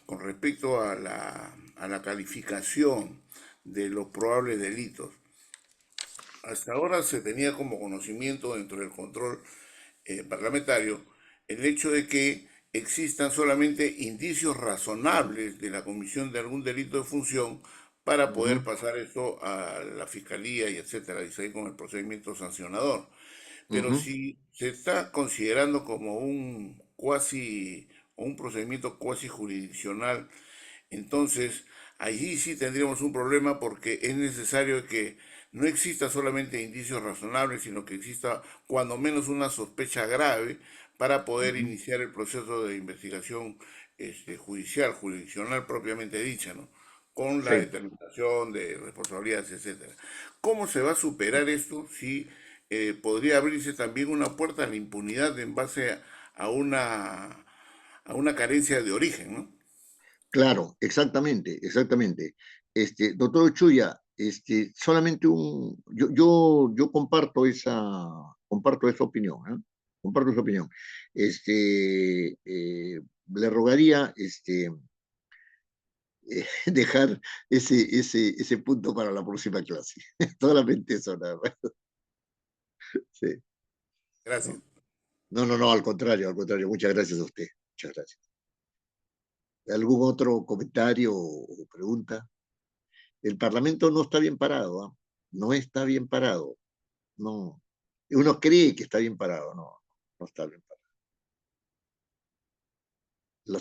con respecto a la calificación de los probables delitos, hasta ahora se tenía como conocimiento dentro del control parlamentario el hecho de que existan solamente indicios razonables de la comisión de algún delito de función para poder Ujú, pasar esto a la fiscalía y etcétera, y seguir con el procedimiento sancionador. Pero ujú. si se está considerando como un cuasi o un procedimiento cuasi jurisdiccional, entonces allí sí tendríamos un problema porque es necesario que no exista solamente indicios razonables, sino que exista cuando menos una sospecha grave para poder Ujú. iniciar el proceso de investigación judicial, jurisdiccional propiamente dicha, ¿no? Con la Sí, determinación de responsabilidades, etcétera. ¿Cómo se va a superar esto si podría abrirse también una puerta a la impunidad en base a una carencia de origen, ¿no? claro, exactamente, exactamente. Doctor Ochuya, solamente yo comparto esa opinión, ¿eh? Comparto esa opinión. Le rogaría, dejar ese punto para la próxima clase. Solamente eso, nada más. Sí, Gracias. no, no, al contrario, muchas gracias a usted, muchas gracias. ¿Algún otro comentario o pregunta? El Parlamento no está bien parado, ¿ah? No está bien parado, no. Uno cree que está bien parado, no, no está bien parado. Lo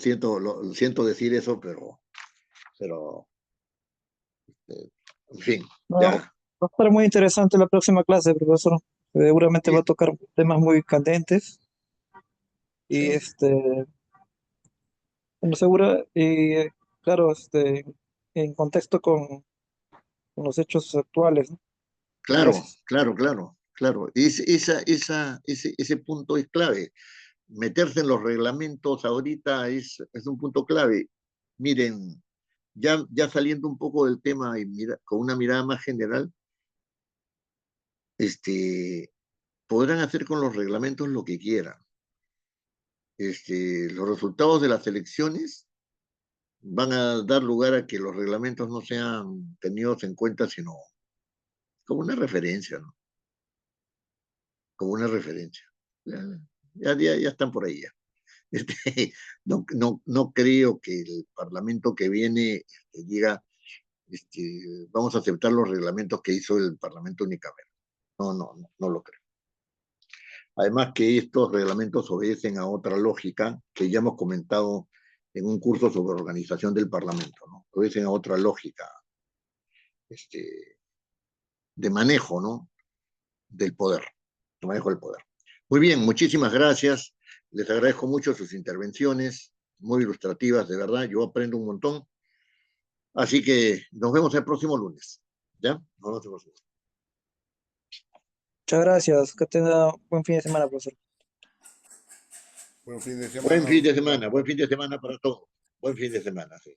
siento decir eso, pero en fin, No, va ya. a estar muy interesante la próxima clase, profesor. Seguramente va Sí, a tocar temas muy candentes y sí. bueno, y claro, en contexto con los hechos actuales, ¿no? Claro, Gracias. claro. Ese punto es clave. Meterse en los reglamentos ahorita es un punto clave. Miren, ya saliendo un poco del tema y con una mirada más general, podrán hacer con los reglamentos lo que quieran. Los resultados de las elecciones van a dar lugar a que los reglamentos no sean tenidos en cuenta, sino como una referencia, ¿no? Como una referencia. Ya, ya están por ahí ya. No creo que el Parlamento que viene diga, vamos a aceptar los reglamentos que hizo el Parlamento unicameral. No lo creo. Además que estos reglamentos obedecen a otra lógica que ya hemos comentado en un curso sobre organización del Parlamento, ¿no? Obedecen a otra lógica este, de manejo, ¿no? Del poder, de manejo del poder. Muy bien, muchísimas gracias. Les agradezco mucho sus intervenciones, muy ilustrativas, de verdad. Yo aprendo un montón. Así que nos vemos el próximo lunes. ¿Ya? Nos vemos el próximo lunes. Muchas gracias. Que tenga buen fin de semana, profesor. Buen fin de Buen semana. fin de semana, buen fin de semana para todos. Buen fin de semana, sí.